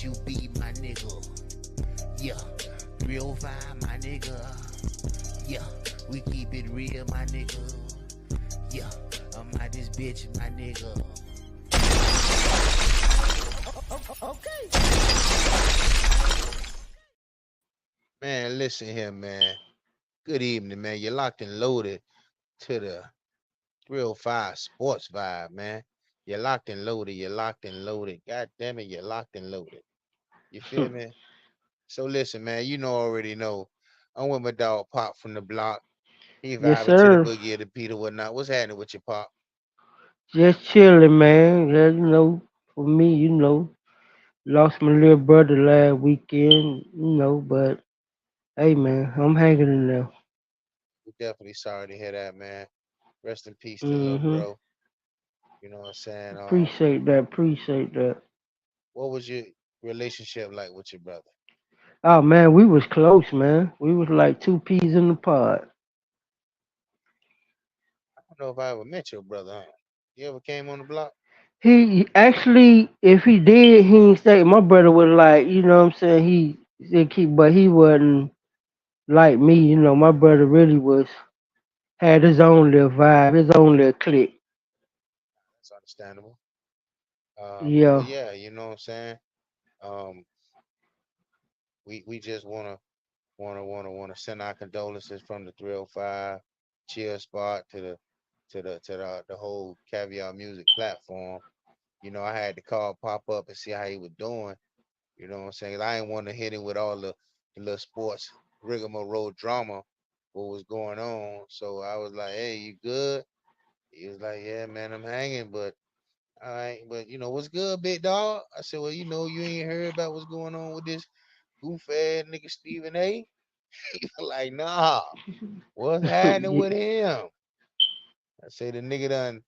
you be, my nigga. Yeah, 305, my nigga. Yeah, we keep it real, my nigga. Yeah, I'm out this bitch, my nigga. Okay. Man, listen here, man. Good evening, man. You're locked and loaded to the 305 Sports Vibe, man. You're locked and loaded. You're locked and loaded. God damn it, you're locked and loaded. You feel me? So listen, man. You know already know. I'm with my dog Pop from the block. He Yes, vibing to the sir. boogie of the beat or whatnot. What's happening with your Pop? Just chilling, man. Yeah, for me, lost my little brother last weekend, but hey, man, I'm hanging in there. We're definitely sorry to hear that, man. Rest in peace to little Mm-hmm. bro. You know what I'm saying? Appreciate that. What was your relationship like with your brother? Oh, man, we was close, man. We was like two peas in the pod. I don't know if I ever met your brother, huh? You ever came on the block? He actually, if he did, he ain't say. My brother was like, what I'm saying? He said but he wasn't like me. My brother really had his own little vibe, his own little clique. That's understandable. But Yeah. yeah, you know what I'm saying? Um, we just wanna send our condolences from the 305 chill spot to the whole Caviar music platform. You know, I had to call pop up and see how he was doing. You know what I'm saying? I didn't want to hit him with all the little sports rigmarole drama what was going on. So I was like, hey, you good? He was like, yeah, man, I'm hanging, but all right, but what's good, big dog? I said, well, you ain't heard about what's going on with this goof ass nigga Stephen A. He was like, nah, what's happening Yeah. with him? I say the nigga done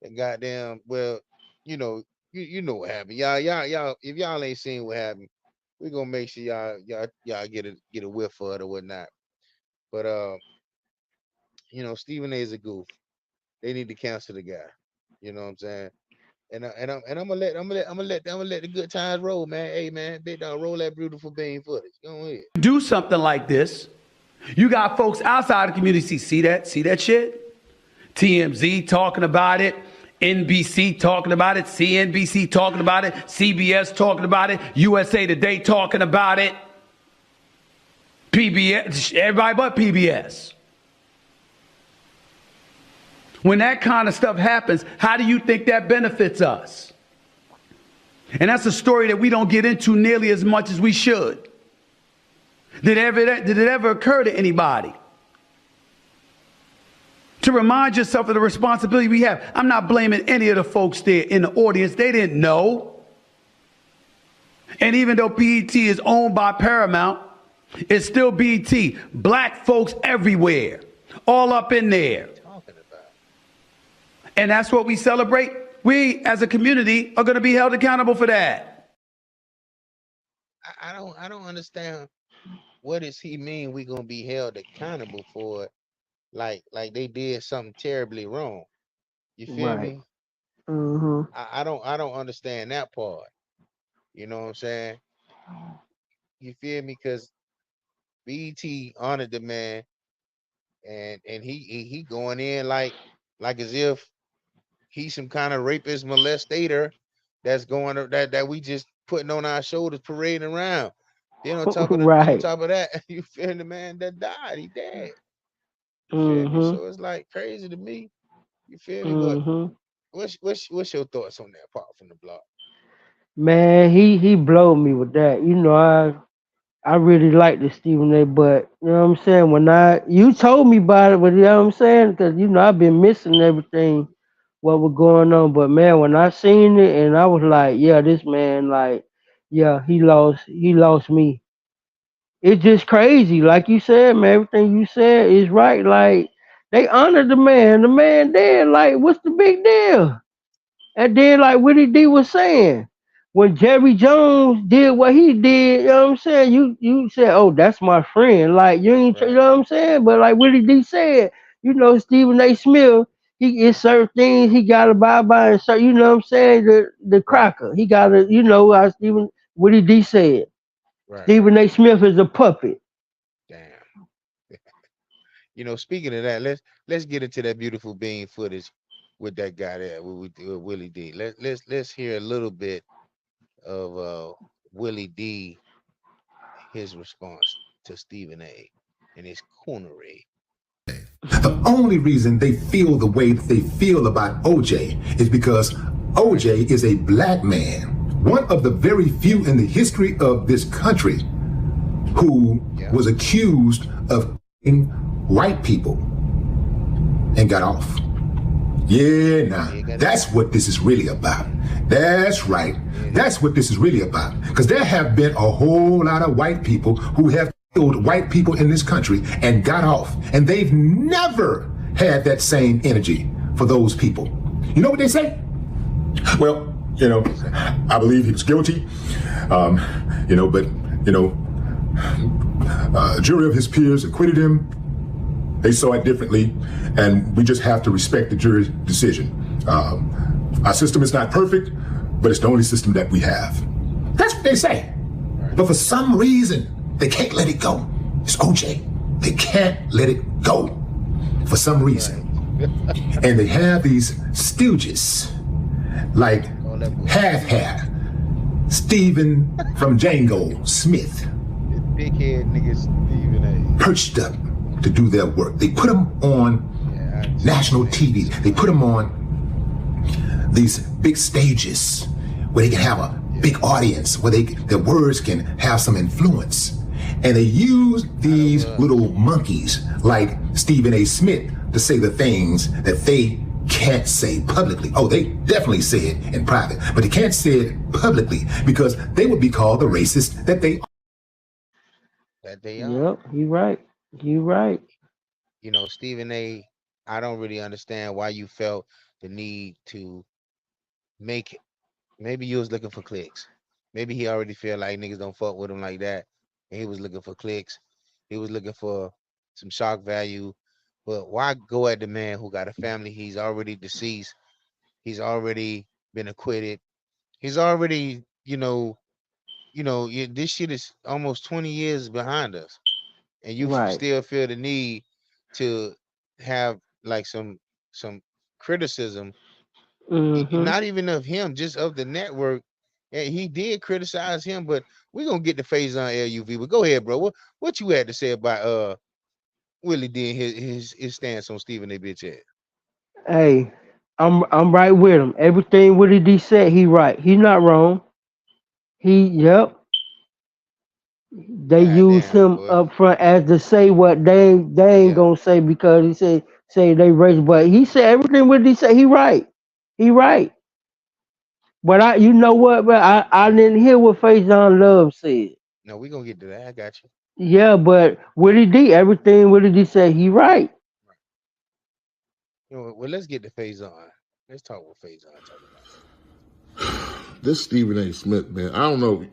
the goddamn well, you know, you know what happened. Y'all, if y'all ain't seen what happened, we gonna make sure y'all get a whiff of it or whatnot. But Stephen A is a goof. They need to cancel the guy. You know what I'm saying? And I'm gonna let the good times roll, man. Hey man, big dog, roll that beautiful bean footage. Go ahead. Do something like this. You got folks outside the community see that shit. TMZ talking about it, NBC talking about it, CNBC talking about it, CBS talking about it, USA Today talking about it, PBS, everybody but PBS. When that kind of stuff happens, how do you think that benefits us? And that's a story that we don't get into nearly as much as we should. Did it ever occur to anybody to remind yourself of the responsibility we have? I'm not blaming any of the folks there in the audience. They didn't know. And even though BET is owned by Paramount, it's still BET. Black folks everywhere, all up in there. And that's what we celebrate. We, as a community, are going to be held accountable for that. I don't understand what does he mean we gonna be held accountable for it like they did something terribly wrong. You feel Right. me? Mm-hmm. I don't understand that part. You know what I'm saying? You feel me? Because BET honored the man, and he going in like as if he's some kind of rapist molestator that's going that we just putting on our shoulders parading around. Then on Right. top of that, you feel the man that died, he dead. You feel me? Mm-hmm. So it's like crazy to me. You feel me? But Mm-hmm. what's your thoughts on that part from the block? Man, he blowed me with that. I really like the Stephen A. But you know what I'm saying. When you told me about it, but you know what I'm saying, because I've been missing everything what was going on. But man, when I seen it, and I was like, yeah, this man, like, yeah, he lost me. It's just crazy, like you said, man. Everything you said is right. Like they honored the man. The man dead. Like, what's the big deal? And then, like Willie D was saying, when Jerry Jones did what he did, you know what I'm saying? You said, oh, that's my friend. Like, you ain't, you Right. know what I'm saying? But like Willie D said, Stephen A. Smith, he is certain things he got to abide by, and so you know what I'm saying? The Right. cracker, he got to, how Stephen Willie D said Right. Stephen A. Smith is a puppet. Damn. Speaking of that, let's get into that beautiful bean footage with that guy there with Willie D. Let's hear a little bit of Willie D, his response to Stephen A. and his coonery. The only reason they feel the way that they feel about OJ is because OJ is a black man, one of the very few in the history of this country who was accused of killing white people and got off. Yeah, now that's what this is really about. That's right. That's what this is really about. Because there have been a whole lot of white people who have killed white people in this country and got off. And they've never had that same energy for those people. You know what they say? Well, I believe he was guilty. But a jury of his peers acquitted him. They saw it differently, and we just have to respect the jury's decision. Our system is not perfect, but it's the only system that we have. That's what they say. But for some reason, they can't let it go. It's OJ. They can't let it go for some reason. And they have these stooges like Half-Hat, Stephen from Django Smith, Big head nigga Stephen A. perched up to do their work. They put them on national TV. They put them on these big stages where they can have a big audience, where their words can have some influence. And they use these little monkeys like Stephen A. Smith to say the things that they can't say publicly. Oh, they definitely say it in private, but they can't say it publicly because they would be called the racist that they are. Yep, you right. You right. Stephen A., I don't really understand why you felt the need to make it. Maybe you was looking for clicks. Maybe he already feel like niggas don't fuck with him like that. And he was looking for clicks. He was looking for some shock value. But why go at the man who got a family? He's already deceased. He's already been acquitted. He's already, this shit is almost 20 years behind us. And you Right. still feel the need to have like some criticism, Mm-hmm. not even of him, just of the network. And he did criticize him, but we're gonna get the phase on LUV. But go ahead, bro. What you had to say about Willie D and his stance on Stephen A. bitch ass? Hey, I'm right with him. Everything Willie D said, he right. He not wrong. Yep. They God use damn, him boy. up front as to say what they ain't Yeah. gonna say because he say they race, but he said everything Willie D said, he right. He right. But you know what, but I didn't hear what Faison Love said. No, we're gonna get to that. I got you. Yeah, but Willie D, everything Willie D said, he right. Well, let's get to phase on. Let's talk what phase on talk about. This Stephen A. Smith, man, I don't know.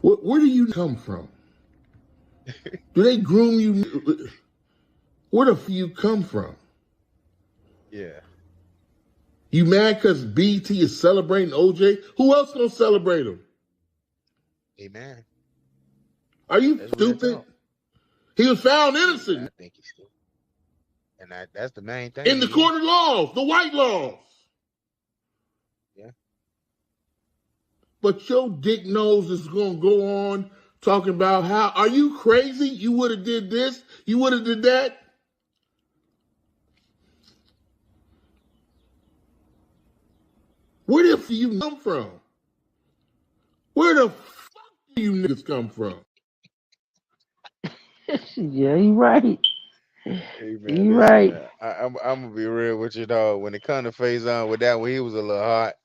Where do you come from? Do they groom you? Where the f you come from? Yeah. You mad because BT is celebrating OJ? Who else gonna celebrate him? Amen. Are you That's what they stupid? thought. He was found I innocent think he's stupid. And that's the main thing. in the court of laws, the white laws. Yeah. But your dick nose is gonna go on talking about how, are you crazy? You would have did this, you would have did that. Where the f you come from? Where the fuck do you niggas come from? Yeah, he right. Hey man, He listen, right. man. I'm gonna be real with you, dog. When it come to phase on with that one, he was a little hot.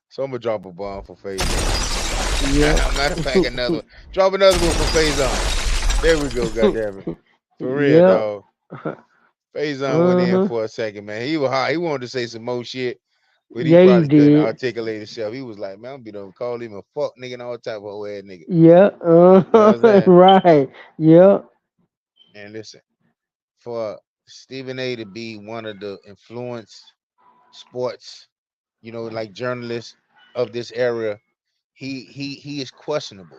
So I'm gonna drop a bomb for phase on. Yeah. Matter of fact, another one. Drop another one for phase on. There we go, goddamn it. For real, Yeah. dog. Phase on went in Uh-huh. for a second, man. He was hot. He wanted to say some more shit, but he Yeah, he probably couldn't did. articulate himself. He was like, man, I'm be done call him a fuck nigga and all type of old ass nigga. Yeah. You know what I'm saying? Right. Yeah. And listen, for Stephen A to be one of the influenced sports, like journalists of this era, he is questionable.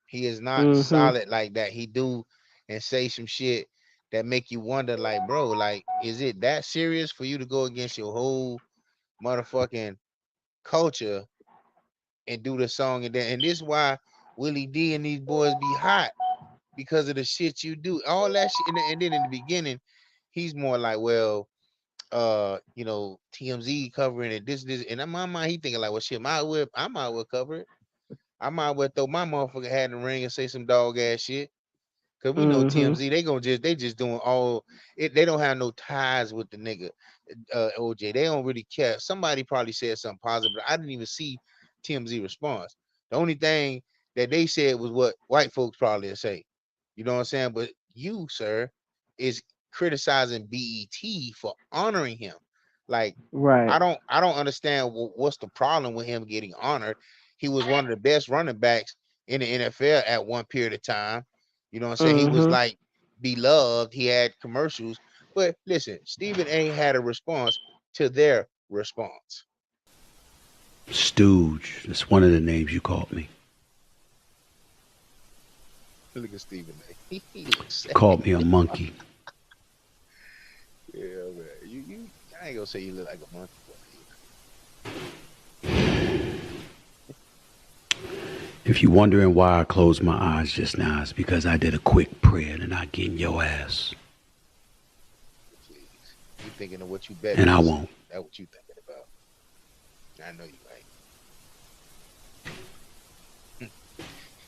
He is not Mm-hmm. solid like that. He do and say some shit that make you wonder, like, bro, like, is it that serious for you to go against your whole motherfucking culture and do the song? And this why Willie D and these boys be hot, because of the shit you do. All that shit. And then in the beginning, he's more like, well, TMZ covering it, this, and in my mind, he thinking like, well, shit, I might well cover it. I might well throw my motherfucking hat in the ring and say some dog ass shit. Cause we know Mm-hmm. TMZ, they just doing all it. They don't have no ties with the nigga, OJ. They don't really care. Somebody probably said something positive, but I didn't even see TMZ response. The only thing that they said was what white folks probably say. You know what I'm saying? But you, sir, is criticizing BET for honoring him. Like, Right. I don't understand what's the problem with him getting honored. He was one of the best running backs in the NFL at one period of time. You know what I'm saying? He was Mm-hmm. like beloved. He had commercials. But listen, Stephen A had a response to their response. Stooge. That's one of the names you called me. Look at Stephen A. He Called me a monkey. Yeah, man. I ain't gonna say you look like a monkey. If you're wondering why I closed my eyes just now, it's because I did a quick prayer and I get in your ass. Please. You thinking of what you bet. And I won't. That's what you thinking about. I know you ain't.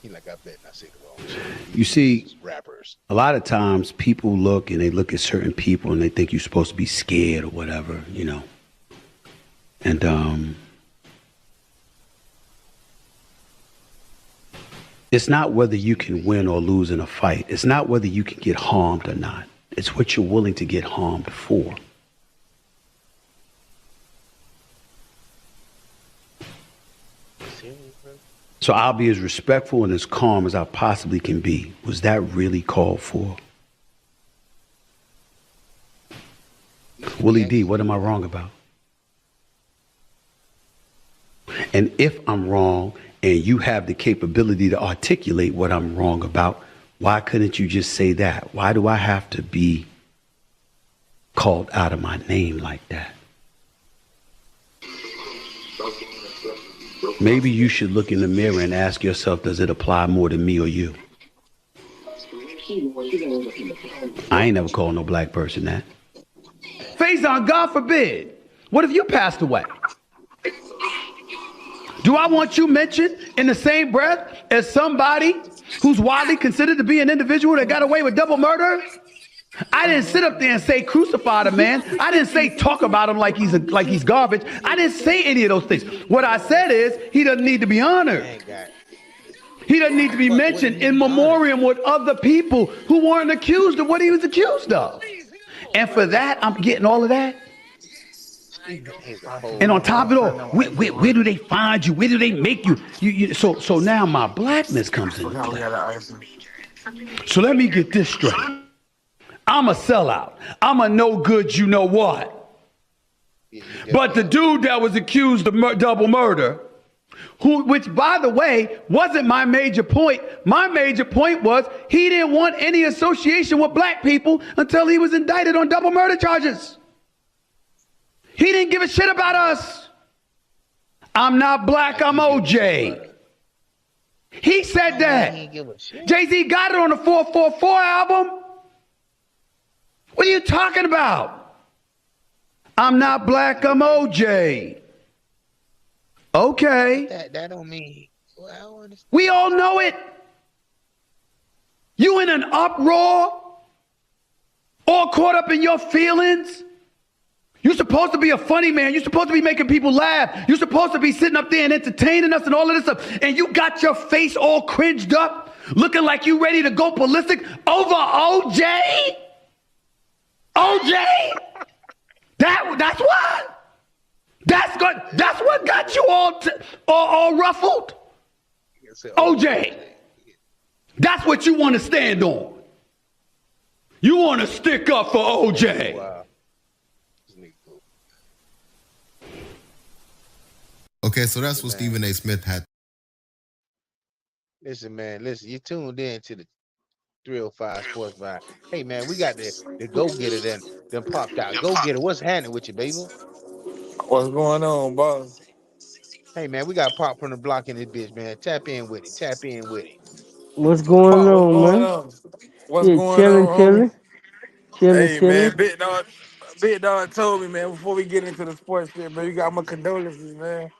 He like, I bet I say the wrong shit. You see, rappers. a lot of times people look and they look at certain people and they think you're supposed to be scared or whatever, you know. And it's not whether you can win or lose in a fight. It's not whether you can get harmed or not. It's what you're willing to get harmed for. So I'll be as respectful and as calm as I possibly can be. Was that really called for? Willie D, what am I wrong about? And if I'm wrong and you have the capability to articulate what I'm wrong about, why couldn't you just say that? Why do I have to be called out of my name like that? Maybe you should look in the mirror and ask yourself, does it apply more to me or you? I ain't never called no black person that. Faison, God forbid. What if you passed away? Do I want you mentioned in the same breath as somebody who's widely considered to be an individual that got away with double murder? I didn't sit up there and say crucify the man. I didn't say talk about him like he's garbage. I didn't say any of those things. What I said is he doesn't need to be honored. He doesn't need to be mentioned in memoriam with other people who weren't accused of what he was accused of. And for that, I'm getting all of that. And on top of it all, where do they find you? Where do they make you? So now my blackness comes into play. So let me get this straight. I'm a sellout. I'm a no good, you know what? But the dude that was accused of double murder, which, by the way, wasn't my major point. My major point was he didn't want any association with black people until he was indicted on double murder charges. He didn't give a shit about us. I'm not black, I'm OJ. He said that. Jay-Z got it on the 444 album. What are you talking about? I'm not black, I'm OJ. Okay. That don't mean. Well, we all know it. You in an uproar, all caught up in your feelings. You're supposed to be a funny man. You're supposed to be making people laugh. You're supposed to be sitting up there and entertaining us and all of this stuff. And you got your face all cringed up, looking like you ready to go ballistic over OJ? OJ? That's what? That's good. That's what got you all ruffled? OJ. That's what you want to stand on. You want to stick up for OJ. Wow. Okay, so that's what Stephen A. Smith had Listen, man. Listen, you tuned in to the 305 Sports Vibe. Hey, man, we got the go getter then popped out. Go getter, what's happening with you, baby? What's going on, boss? Hey, man, we got pop from the block in this bitch, man. Tap in with it. Tap in with it. What's going Pop, what's on, going man? on? What's Yeah, going chilling, on, homie? chilling, chilling, Hey, chilling. man, Big Dog told me, man, before we get into the sports shit, man, you got my condolences, man.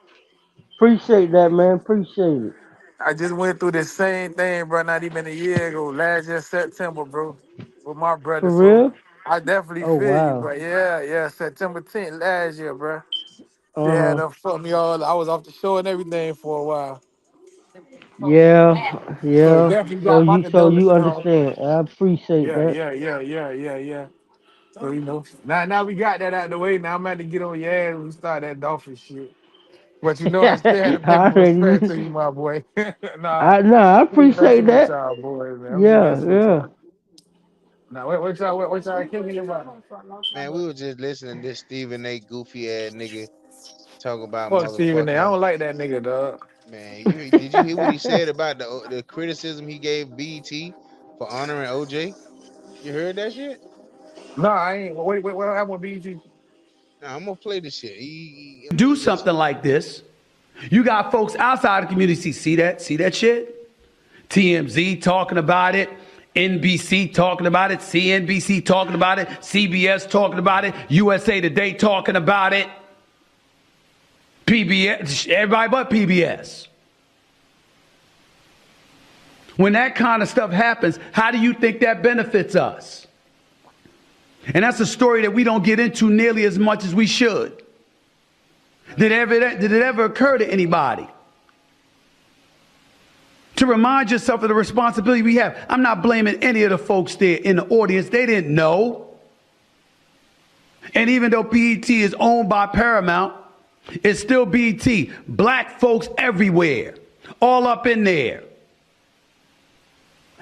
Appreciate that, man. Appreciate it. I just went through the same thing, bro, not even a year ago, last year, September, bro, with my brother. For So real? I definitely Oh feel you, wow. bro. Yeah, September 10th last year, bro. Shit Uh had huh. done fucked me all. I was off the show and everything for a while. Yeah, So yeah. definitely So got my you condolences, homie. understand. I appreciate that. Yeah. So now we got that out the way. Now I'm about to get on your ass when we start that dolphin shit. But I still had to pay I my respect to already. you, my boy. nah, I we appreciate messing with that. y'all, boys, man. I'm just Yeah, messing with yeah. y'all. Now what y'all kicking about? Man, we were just listening to this Stephen A. goofy ass nigga talk about Fuck Stephen A. I motherfucking. don't like that nigga, dog. Man, did you hear what he said about the criticism he gave BET for honoring OJ? You heard that shit? No, I ain't. Wait, what happened with BG? Now I'm gonna play the shit. I Do mean, listen. something like this. You got folks outside the community see that shit? TMZ talking about it, NBC talking about it, CNBC talking about it, CBS talking about it, USA Today talking about it, PBS, everybody but PBS. When that kind of stuff happens, how do you think that benefits us? And that's a story that we don't get into nearly as much as we should. Did it ever occur to anybody to remind yourself of the responsibility we have? I'm not blaming any of the folks there in the audience. They didn't know. And even though BET is owned by Paramount, it's still BET. Black folks everywhere, all up in there.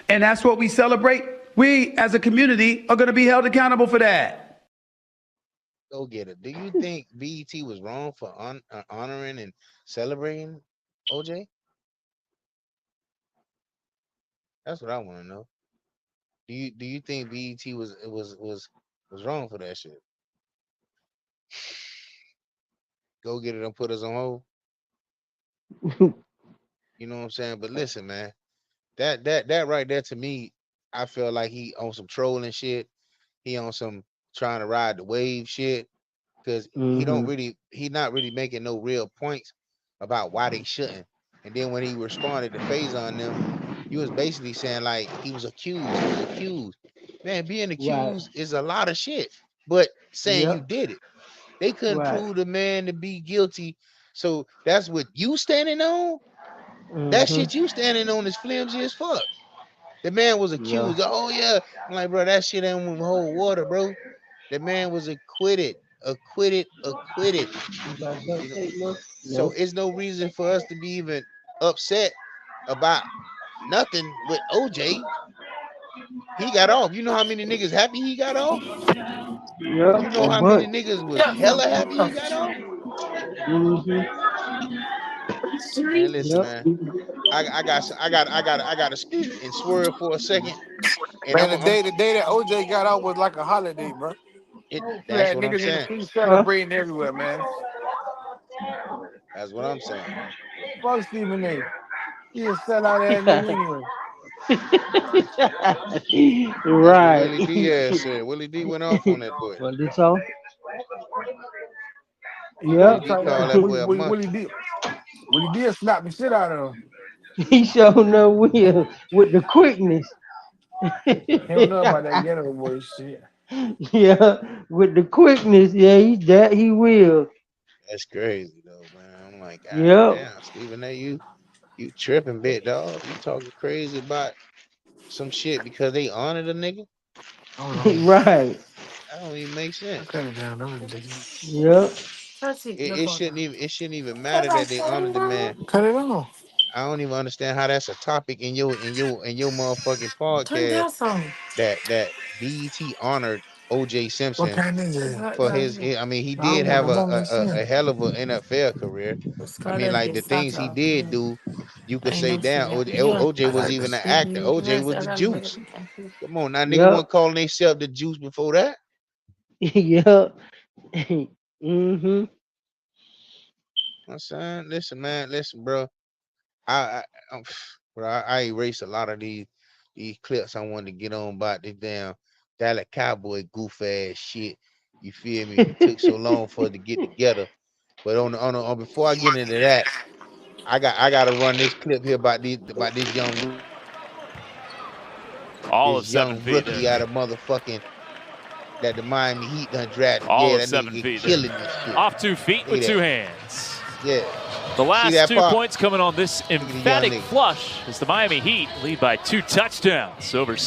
And that's what we celebrate. We, as a community, are going to be held accountable for that. Go get it. Do you think BET was wrong for honoring and celebrating OJ? That's what I want to know. Do you think BET was wrong for that shit? Go get it and put us on hold. You know what I'm saying? But listen, man, that right there to me, I feel like he on some trolling shit. He on some trying to ride the wave shit because Mhm. he not really making no real points about why they shouldn't. And then when he responded to phase on them, he was basically saying like he was accused. He was accused. Man, being Right. accused is a lot of shit. But saying you Yep. did it, they couldn't Right. prove the man to be guilty. So that's what you standing on. That Mhm. shit you standing on is flimsy as fuck. The man was Yeah. accused. Oh yeah, I'm like, bro, that shit ain't hold water, bro. The man was acquitted, acquitted, acquitted. You got duct You know, tape, man? so No. it's no reason for us to be even upset about nothing with OJ. He got off. You know how many niggas happy he got off? Yep. You know A how many bunch. niggas was hella happy he got off? Mhm. Man, listen, Yep. man. I got to speak and swerve for a second, and Man, the day that OJ got out was like a holiday, bro. You that's had what I'm niggas in the saying. street Huh? celebrating everywhere, man. That's what I'm saying. Fuck Stephen A. He a sellout ass nigga anyway. That's what Right. Willie Diaz said. Willie D went off on that boy. Well, this all? He Yep. Willie did D try called that. that boy a Willie monkey. did. Willie did slap the shit out of him. He showed no will with the quickness. He don't know about that ghetto boy shit. Yeah, with the quickness. Yeah, he will. That's crazy though, man. I'm like, God Yep. damn, Stephen A, you tripping, bit dog. You talking crazy about some shit because they honored a nigga? Hold on. Right. That don't even make I sense. cut it down. Don't ridiculous. Yep. It shouldn't even matter that they honored the man. Cut it on. I don't even understand how that's a topic in your motherfucking Turn podcast down some. that BET honored OJ What Simpson kind is it? for I mean, he I don't did want have no more a machine. hell of an NFL career. I mean, like the things he did do, you I could ain't say, never damn, forgot OJ, you. OJ I was got even this an sleep actor. in OJ was I the gotta make it. juice. Come on, now nigga Yep. wasn't calling themselves the juice before that. Yep. Mhm. I'm saying, listen, man, listen, bro. I'm, bro, I erased a lot of these clips I wanted to get on about this damn Dallas Cowboy goof ass shit. You feel me? It took so long for it to get together. But on before I get into that, I got to run this clip here about All this of 7 young feet there. rookie out of motherfucking that the Miami Heat done drafted. All Yeah, of that 7 nigga feet there. killing this shit. Off 2 feet Look with at 2 that. hands. Yeah, The see last that 2 part? points coming on this Look at the young emphatic nigga. flush as the Miami Heat lead by 2 touchdowns over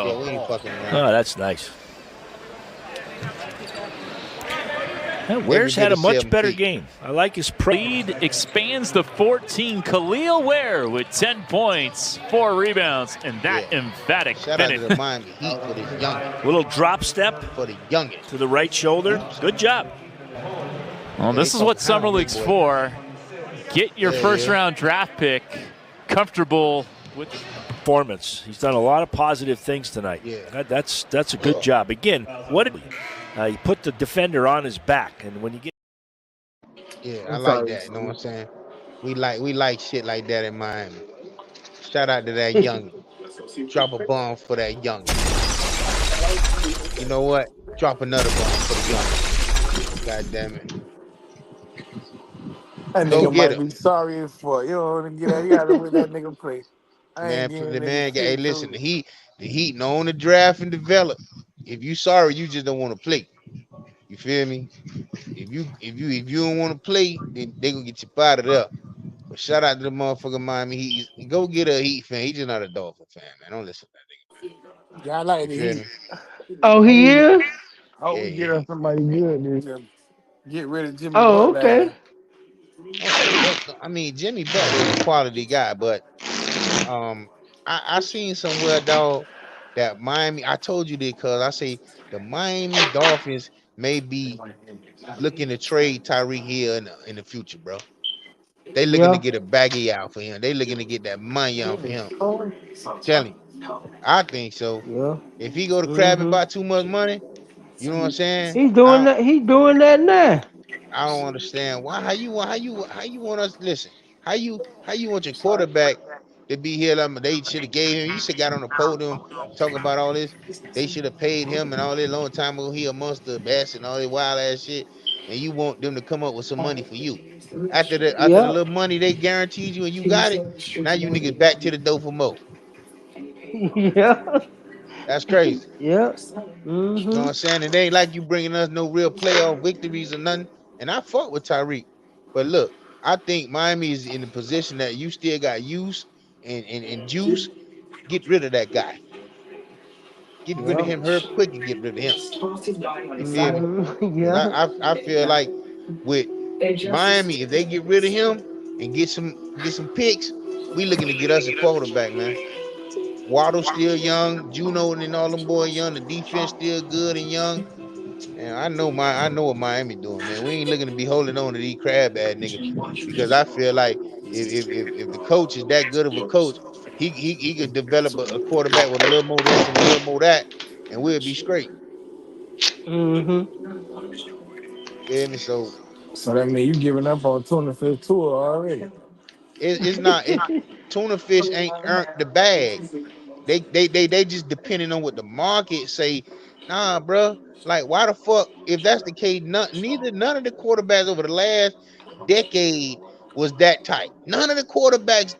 Yeah, Sacramento. we ain't fucking around. Oh, that's nice. Every Ware's bit had a of much 7 better feet. game. I like his Lead expands to 14. Khalil Ware with 10 points, 4 rebounds, and that Yeah. emphatic Shout out to finish. the Miami Heat for this youngin. little drop step For the youngin. to the right shoulder. Oops. Good job. Well, Yeah, they this is what talking high Summer on this League's boy. for. Get your Yeah, first yeah. round draft pick comfortable with Performance. He's done a lot of positive things tonight. Yeah. That's a good job. Again, what did he put the defender on his back, and when you get Yeah, I I'm like sorry. that. You know what I'm saying? We like shit like that in Miami. Shout out to that youngin. Drop a bomb for that youngin. You know what? Drop another bomb for the youngin. God damn it. That Go nigga get might him. be sorry as fuck. You don't want to get out. You gotta let that nigga play. I ain't Man, getting the nigga man got, hey, shit listen, too. the Heat known to draft and develop. If you sorry, you just don't want to play. You feel me? If you don't want to play, then they gonna get you out of there. But shout out to the motherfucker Miami Heat. Go get a Heat fan. He just not a Dolphin fan, man. Don't listen to that nigga. Yeah, I like You the feel Heat. me? Oh, Hope he we, is. hope Yeah, we get yeah. us somebody good this year. Get rid of Jimmy Oh, okay. Butler. I mean, Jimmy Butler is a quality guy, but um, I seen somewhere, dog, that Miami. I told you this because I say the Miami Dolphins may be looking to trade Tyreek Hill in the future, bro. They looking to Yeah. get a baggy out for him. They looking to get that money out for him. Telling you, I think so. Yeah. If he go to Crab and Mhm. buy too much money, you know what I'm saying? He's doing that. He's doing that now. I don't understand why. How you want us listen? How you want your quarterback to be here? They should have gave him. You should got on the podium talking about all this. They should have paid him and all this long time ago. He amongst the best and all this wild ass shit. And you want them to come up with some money for you. After the Yep. little money they guaranteed you and you got it, now you niggas back to the door for more. Yeah. That's crazy. Yep. You know what Mhm. I'm saying? It ain't like you bringing us no real playoff victories or nothing. And I fought with Tyreek. But look, I think Miami is in the position that you still got use and juice. Get rid of that guy. Get rid of Yep. him her quick and get rid of him. You feel me? Mhm. Because Yeah. I feel like with Miami, if they get rid of him and get some picks, we looking to get us a quarterback, man. Waddle still young, Juno and all them boys young. The defense still good and young. And I know what Miami doing, man. We ain't looking to be holding on to these crab ass niggas because I feel like if the coach is that good of a coach, he could develop a quarterback with a little more this and a little more that, and we'll be straight. Mhm. Feel me? So So that means you giving up on 25th tour already. it's not it. Tuna fish ain't earned the bag. They just depending on what the market say. Nah, bro. Like, why the fuck? If that's the case, none of the quarterbacks over the last decade was that tight. None of the quarterbacks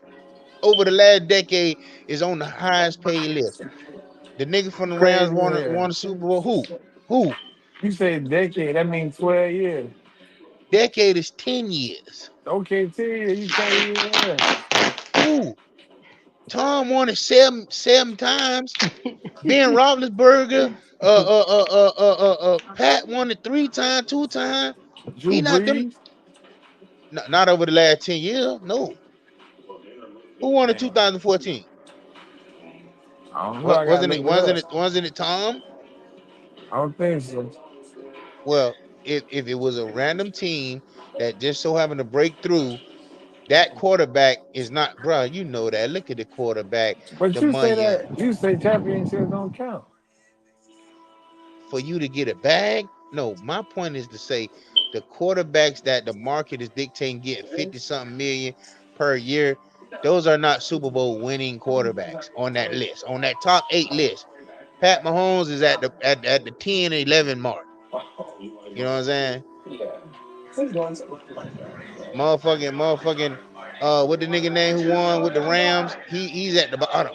over the last decade is on the highest paid list. The nigga from the Rams Crazy won here. the Super Bowl. Who? Who? You say decade, that means 12 years. Decade is 10 years. Okay, 10 years, you say yeah. Who? Tom won it seven times. Ben Roethlisberger, Pat won it 3 times, 2 times. Drew He not them. Brees. Not over the last 10 years. No. Who won in Damn. 2014? I don't know, What I gotta wasn't it? look it up. Wasn't it Tom? I don't think so. Well, if it was a random team that just so happened to break through, that quarterback is not, bro. You know that. Look at the quarterback, But the you say money that you say championships don't count. for you to get a bag. No, my point is to say the quarterbacks that the market is dictating getting 50 something million per year. Those are not Super Bowl winning quarterbacks on that list, on that top 8 list. Pat Mahomes is at the 10, 11 mark. You know what I'm saying? Motherfucking, what the nigga name who won with the Rams? He's at the bottom.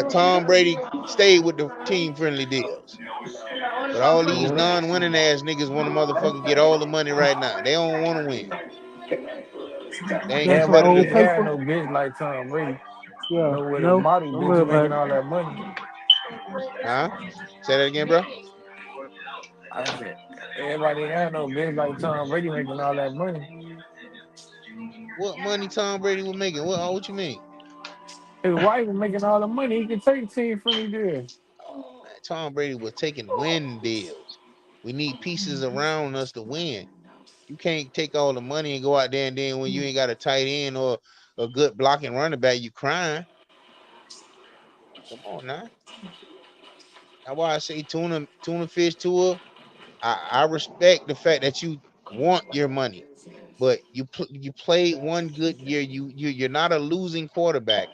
Tom Brady stayed with the team friendly deals. But all these non-winning ass niggas want to motherfucking get all the money right now. They don't want to win. They ain't Got some Everybody old competitive ain't enough. had paper. no bitch like Tom Brady. Yeah, No with a no, model don't bitch worry about making it. all that money. Huh? Say that again, bro. I said, everybody ain't had no bitch like Tom Brady making all that money. What money Tom Brady was making? What you mean? His wife was making all the money. He can take team friendly deals. Oh man, Tom Brady was taking win deals. We need pieces around us to win. You can't take all the money and go out there and then when you ain't got a tight end or a good blocking running back, you crying. Come on now. That's why I say tuna fish tour. I respect the fact that you want your money, but you played one good year. You're not a losing quarterback,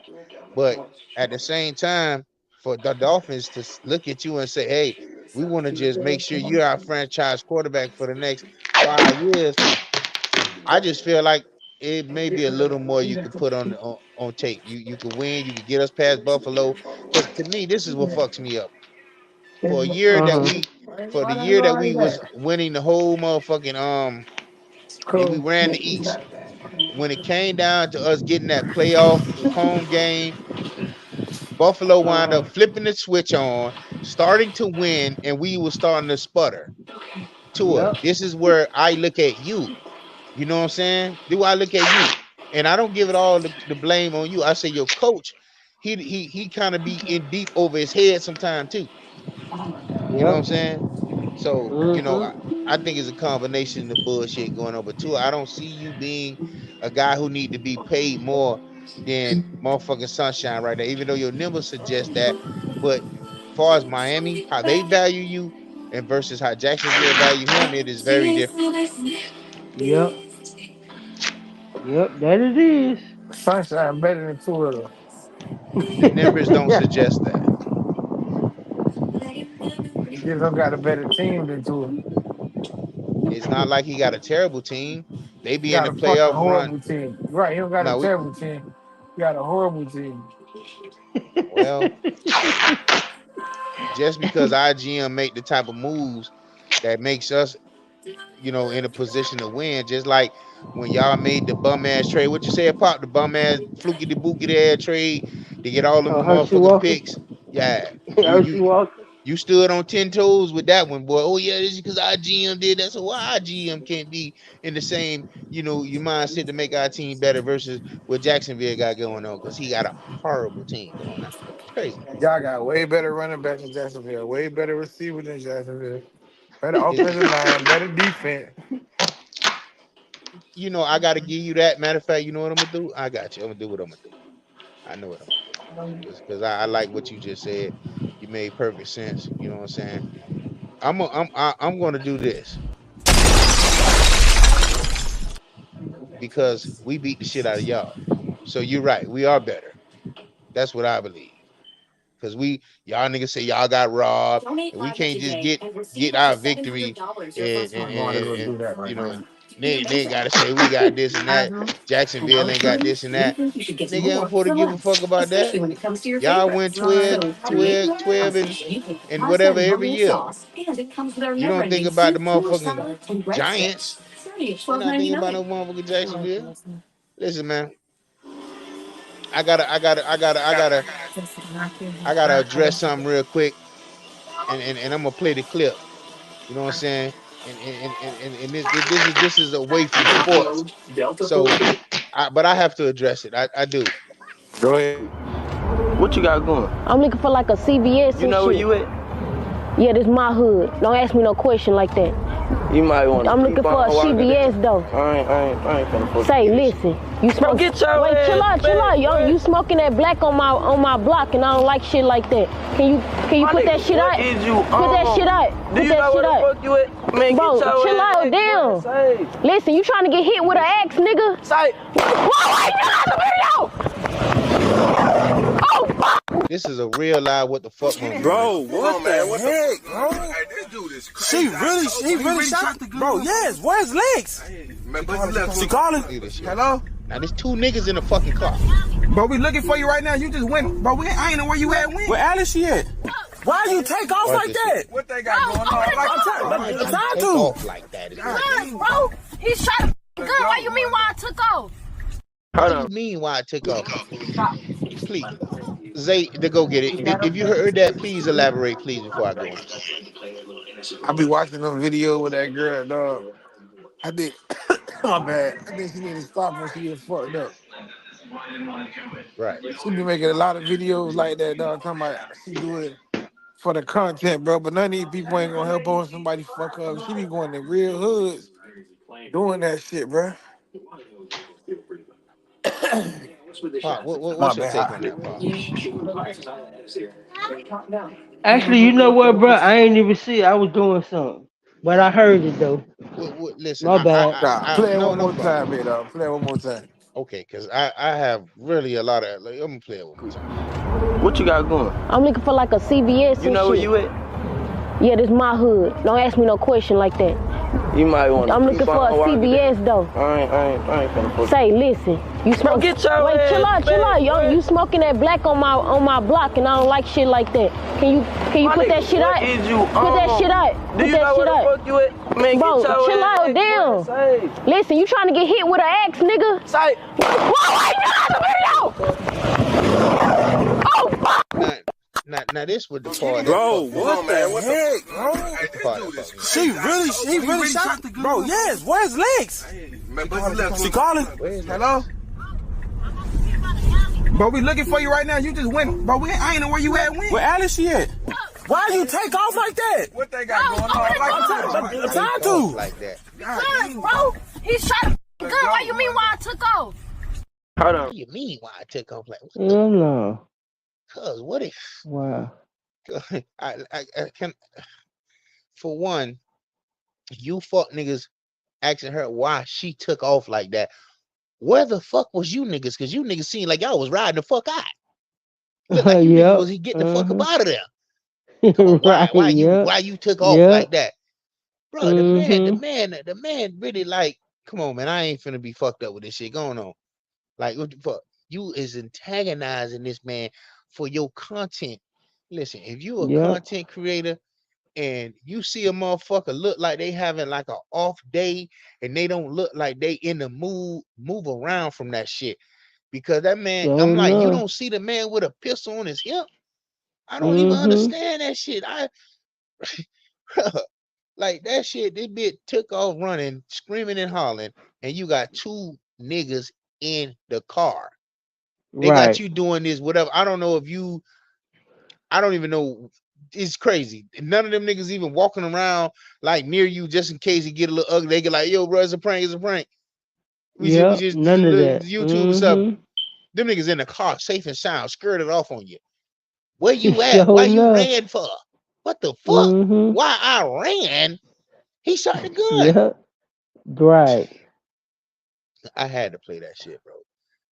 but at the same time, for the Dolphins to look at you and say, "Hey, we want to just make sure you're our franchise quarterback for the next 5 years," I just feel like it may be a little more you could put on tape. You could win. You could get us past Buffalo. Because to me, this is what fucks me up. For a year that Uh-huh. we, for the year that we was winning the whole motherfucking and we ran the East. When it came down to us getting that playoff home game, Buffalo wound up flipping the switch on, starting to win, and we were starting to sputter. Tua, Yep. this is where I look at you. You know what I'm saying? Do I look at you? And I don't give it all the blame on you. I say your coach, he kind of be in deep over his head sometime too. You know what I'm Yep. saying? So, Mm-hmm. I think it's a combination of bullshit going on. But two, I don't see you being a guy who need to be paid more than motherfucking Sunshine right now, even though your numbers suggest that. But far as Miami, how they value you and versus how Jacksonville value him, it is very different. Yep. Yep. That it is. Sunshine better than two of them. The numbers don't suggest that. He just don't got a better team than two of them. It's not like he got a terrible team. They He be in got the a fucking playoff run. horrible team. Right, he don't got a No, terrible team. He got a horrible team. well, just because our GM make the type of moves that makes us, in a position to win. Just like when y'all made the bum ass trade, what you say, Pop? The bum ass fluky the bookie ass trade to get all them Hershey motherfucking Walker. picks. Yeah, you Hershey you Walker. you stood on 10 toes with that one, boy. Oh yeah, this is because our GM did that. So why our GM can't be in the same, your mindset to make our team better versus what Jacksonville got going on? Because he got a horrible team. Come on now, it's crazy. Y'all got way better running back than Jacksonville. Way better receiver than Jacksonville. Better It, offensive line. Better defense. I got to give you that. Matter of fact, you know what I'm gonna do? I got you. I'm gonna do what I'm gonna do. I know what I'm gonna do. Because I like what you just said. You made perfect sense. You know what I'm saying? I'm gonna do this because we beat the shit out of y'all. So you're right. We are better. That's what I believe. Because y'all niggas say y'all got robbed, and we can't just get our victory I'm going to go and do that right now. they gotta say we got this and that. Jacksonville ain't got this and that. Nigga ain't supposed to give a fuck about that. Y'all win 12 and whatever every year. You don't think about the motherfucking Giants. You're not thinking about no motherfucking Jacksonville. Listen, man. I gotta address something real quick, and I'm gonna play the clip. You know what I'm saying? And this is away from sports. So, but I have to address it. I do. Go ahead. What you got going? I'm looking for like a CVS You know where you at? Yeah, this my hood. Don't ask me no question like that. You might want to. I'm looking for a CBS though. I ain't finna fuck. Say, listen, you smoke. Get your wait, chill ass out. Yo, back. you smoking that black on my block, and I don't like shit like that. Can you put that shit out? Put that shit out. Do you know where the fuck you at? Man, bro, get your chill out, damn. Listen, you trying to get hit with an axe, nigga? Say. Whoa, wait, you got the video. Oh fuck. This is a real live what the fuck, bro. What the heck, bro? Hey, this dude is crazy. She really shot the bro. Yes, where's legs? She calling. Hello? Now there's two niggas in the fucking car. Bro, we looking for you right now. You just went. Bro, I ain't know where you at. Where Alice she at? Why you take off like that? What they got going on? I'm trying to. Off like that. Bro, he shot a gun. Why you mean why I took off? What do you mean why I took off? Please. Zay, to go get it. If you heard that, please elaborate, please, before I go. I be watching them video with that girl, dog. I think, my bad. I think she need to stop when she get fucked up. Right. She be making a lot of videos like that, dog. Talking about she do it for the content, bro. But none of these people ain't gonna help her when somebody fuck up. She be going to real hoods doing that shit, bro. Pop, what's your take on that, Pop? Actually, you know what, bro? I ain't even see it. I was doing something, but I heard it though. Listen, my bad. Play it one more time, man. Play it one more time. Okay, because I have really a lot of. I'm gonna play it one more time. What you got going? I'm looking for like a CBS. You know where you at? Yeah, this my hood. Don't ask me no question like that. You might want to. I'm looking for a CBS though. I ain't finna fuck. Say, listen, you smoke. Get your wait, ass chill out. Yo, you smoking that black on my block, and I don't like shit like that. Can you put that shit out? Put that shit out. Do you know where the fuck you at? Man, bro, get your chill out, damn. Listen, you trying to get hit with an axe, nigga? Say. Whoa, wait, you got the video. Oh fuck. Now this was the part. Bro, what the heck, bro? She really shot the bro. Yes, where's legs? She calling. Hello? Bro, we looking for you right now. You just went. Bro, I ain't know where you at. Where Alice she at? Why you take off like that? What they got going on? I'm trying to. Like that. Bro, he shot a gun. Why you mean why I took off? Hold on. What do you mean why I took off? Like, No. Cause what if? Wow. I can. For one, you fuck niggas asking her why she took off like that. Where the fuck was you niggas? Cause you niggas seemed like y'all was riding the fuck out. Look like you niggas was get the fuck up out of there. Come on, why you took off like that, bro? The man really like. Come on, man. I ain't finna be fucked up with this shit going on. Like what the fuck? You is antagonizing this man for your content. Listen, if you a content creator and you see a motherfucker look like they having like an off day and they don't look like they in the mood, move around from that shit. Because that man, I'm like, you don't see the man with a pistol on his hip. I don't even understand that shit. Like that shit, this bitch took off running, screaming and hollering, and you got two niggas in the car. They got you doing this, whatever. I don't know if you, I don't even know. It's crazy. None of them niggas even walking around like near you just in case he get a little ugly. They get like, yo, bro, it's a prank, it's a prank. We just none of that. YouTube stuff. Them niggas in the car, safe and sound, skirted off on you. Where you at? Why you ran for? What the fuck? Why I ran? He shot the gun. Yeah. Right. I had to play that shit, bro.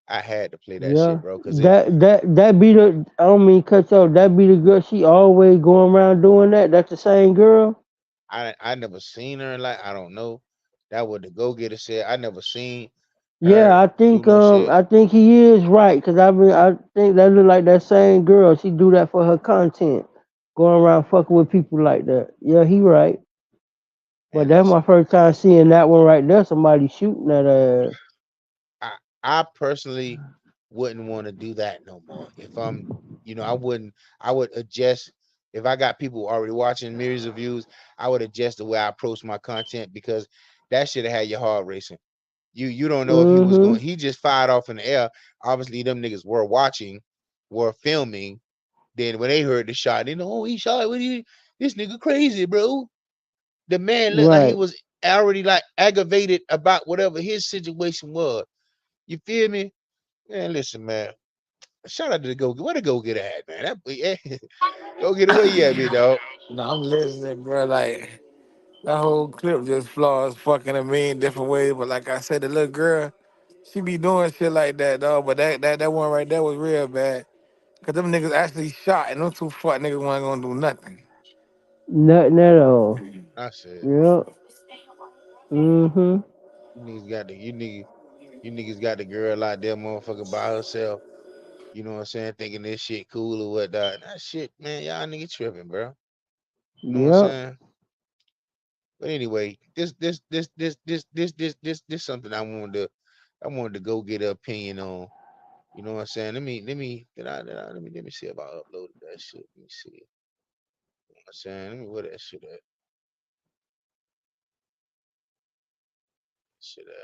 I had to play that shit, bro. Cause that be the. I don't mean cut you off. That be the girl. She always going around doing that. That's the same girl. I never seen her. Like I don't know. That what the go getter said. I never seen. Yeah, I think he is right. Cause I think that look like that same girl. She do that for her content, going around fucking with people like that. Yeah, he right. But that's my first time seeing that one right there. Somebody shooting at her. I personally wouldn't want to do that no more. If I'm, I would adjust. If I got people already watching millions of views, I would adjust the way I approach my content because that should have had your heart racing. You don't know if he was going. He just fired off in the air. Obviously, them niggas were watching, were filming. Then when they heard the shot, they know, oh, he shot. This nigga crazy, bro. The man looked like he Right. was already like aggravated about whatever his situation was. You feel me? Man, listen, man. Shout out to the where the go get at, man. Go get it where you at, me dog. No, I'm listening, bro. Like that whole clip just flaws fucking a million different ways. But like I said, the little girl, she be doing shit like that, dog. But that one right there was real bad. Cause them niggas actually shot, and them two fuck niggas wasn't gonna do nothing. Nothing at all. I said, Yep. Mhm. you niggas got the you niggas got the girl out there, motherfucker, by herself. You know what I'm saying? Thinking this shit cool or whatnot. That shit, man, y'all niggas tripping, bro. You know what I'm Yep. saying? But anyway, this something I wanted to go get an opinion on. You know what I'm saying? Let me see if I uploaded that shit. Let me see. You know what I'm saying? Let me where that shit at? Shit at.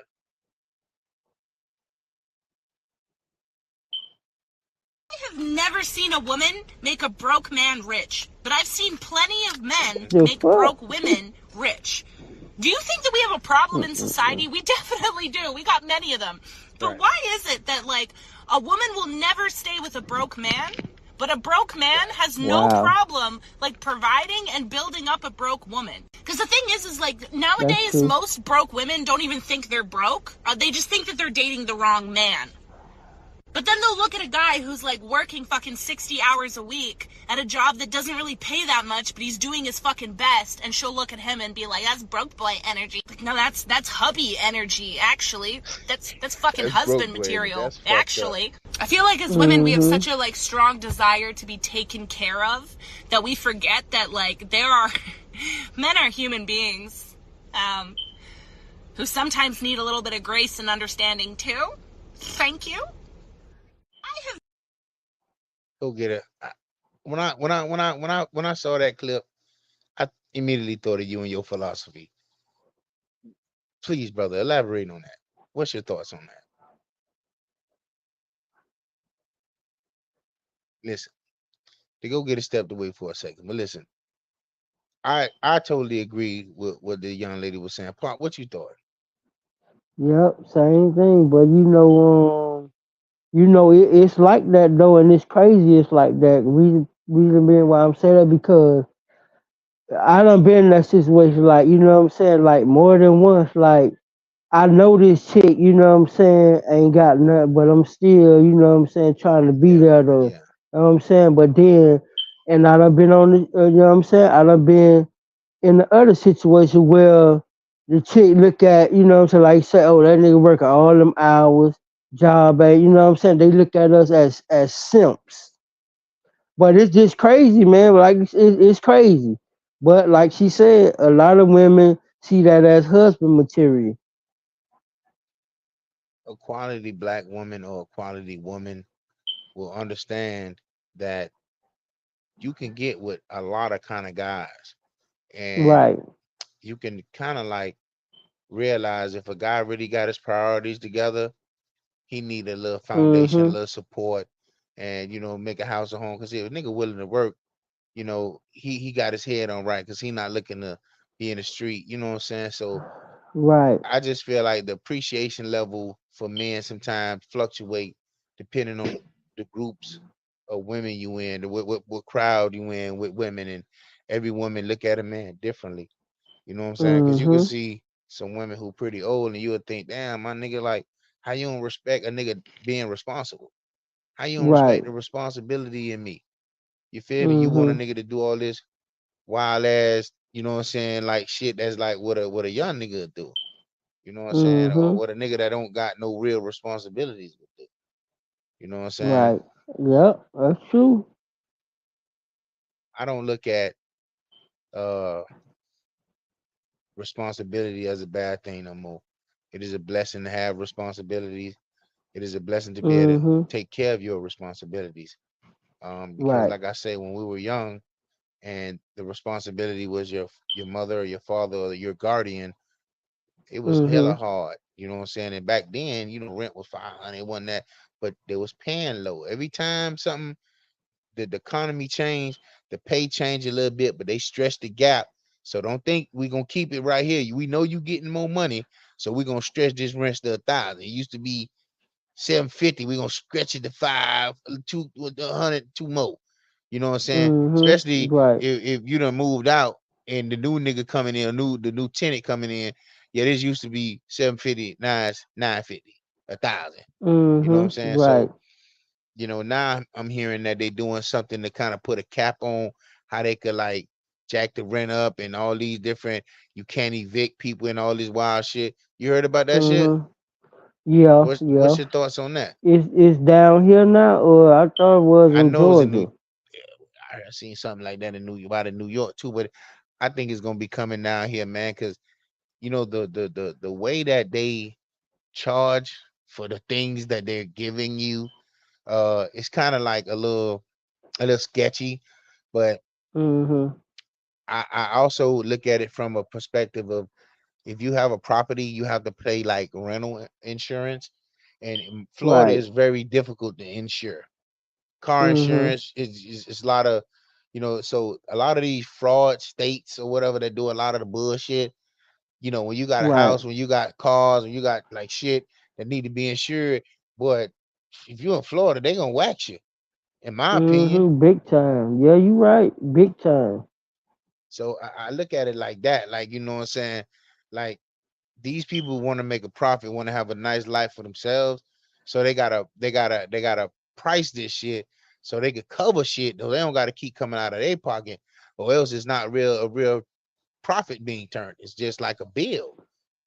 I've never seen a woman make a broke man rich, but I've seen plenty of men The make fuck? broke women rich. Do you think that we have a problem in society? We definitely do. We got many of them. But Right. why is it that, like, a woman will never stay with a broke man, but a broke man has no Wow. problem, like, providing and building up a broke woman? Because the thing is, like, That's nowadays, true. most broke women don't even think they're broke. They just think that they're dating the wrong man. But then they'll look at a guy who's like working fucking 60 hours a week at a job that doesn't really pay that much, but he's doing his fucking best, and she'll look at him and be like, that's broke boy energy. Like, no, that's hubby energy, actually. That's fucking That's husband broke boy. material, That's fucked up. actually. I feel like as women we have Mhm. such a like strong desire to be taken care of that we forget that like there are men are human beings who sometimes need a little bit of grace and understanding too. Thank you. Go get it. When I saw that clip, I immediately thought of you and your philosophy. Please, brother, elaborate on that. What's your thoughts on that? Listen, to go get it stepped away for a second, but listen, I totally agree with what the young lady was saying. Pop, what you thought? Yep. Same thing. But it's like that though, and it's crazy. It's like that. Reason being why I'm saying that because I done been in that situation. Like you know what I'm saying. Like more than once. Like I know this chick. You know what I'm saying. Ain't got nothing, but I'm still. You know what I'm saying. Trying to be Yeah, there though. yeah, You know what I'm saying. But then, and I done been on the. You know what I'm saying. I done been in the other situation where the chick look at, you know what I'm saying, like say, oh, that nigga working all them hours, job ain't, you know what I'm saying? They look at us as simps. But it's just crazy, man. Like it's crazy. But like she said, a lot of women see that as husband material. a quality black woman or a quality woman will understand that you can get with a lot of kind of guys, and Right. you can kind of like realize if a guy really got his priorities together, he need a little foundation, a Mhm. little support, and make a house a home. Because if a nigga willing to work, he got his head on right because he not looking to be in the street. You know what I'm saying? So Right. I just feel like the appreciation level for men sometimes fluctuate depending on the groups of women you in, what crowd you in with women, and every woman look at a man differently. You know what I'm saying? Because you can Mhm. see some women who pretty old, and you would think, damn, my nigga, like, how you don't respect a nigga being responsible? How you don't Right. respect the responsibility in me? You feel me? You want a Mhm. nigga to do all this wild ass, you know what I'm saying, like shit that's like what a young nigga would do. You know what I'm saying? Or Mhm. what a nigga that don't got no real responsibilities would do. You know what I'm saying? Right. Yep. That's true. I don't look at uh responsibility as a bad thing no more. It is a blessing to have responsibilities. It is a blessing to be able to Mhm. take care of your responsibilities. Because Right. like I say, when we were young and the responsibility was your mother or your father or your guardian, it was hella Mhm. hard. You know what I'm saying? And back then, rent was 500, it wasn't that, but they was paying low. Every time the economy changed, the pay changed a little bit, but they stretched the gap So don't think we're gonna keep it right here. We know you getting more money, so we're gonna stretch this rent to 1,000. It used to be 750. We're gonna stretch it to 5, 200, 2 more. You know what I'm saying? Especially Right. if you done moved out and the new nigga coming in, the new tenant coming in. Yeah, this used to be 750, 950, 1,000. You know what I'm saying? Right. So, now I'm hearing that they doing something to kind of put a cap on how they could like jack the rent up and all these different, you can't evict people and all this wild shit. You heard about that shit? Yeah, What's yeah. your thoughts on that? It's down here now, or I thought it was I in know it's in New Georgia. I seen something like that in New York too, but I think it's gonna be coming down here, man, because the way that they charge for the things that they're giving you, it's kind of like a little sketchy, but Mm-hmm. I also look at it from a perspective of if you have a property, you have to pay like rental insurance, and in Florida Right. is very difficult to insure. Car Mm-hmm. insurance is a lot of, so a lot of these fraud states or whatever that do a lot of the bullshit. When you got a Right. house, when you got cars, when you got like shit that need to be insured, but if you're in Florida, they gonna wax you, in my opinion. Big time. Yeah, you right. Big time. So I look at it like that, like you know what I'm saying, like these people want to make a profit, want to have a nice life for themselves, so they gotta price this shit so they could cover shit, though they don't gotta keep coming out of their pocket, or else it's not a real profit being turned. It's just like a bill.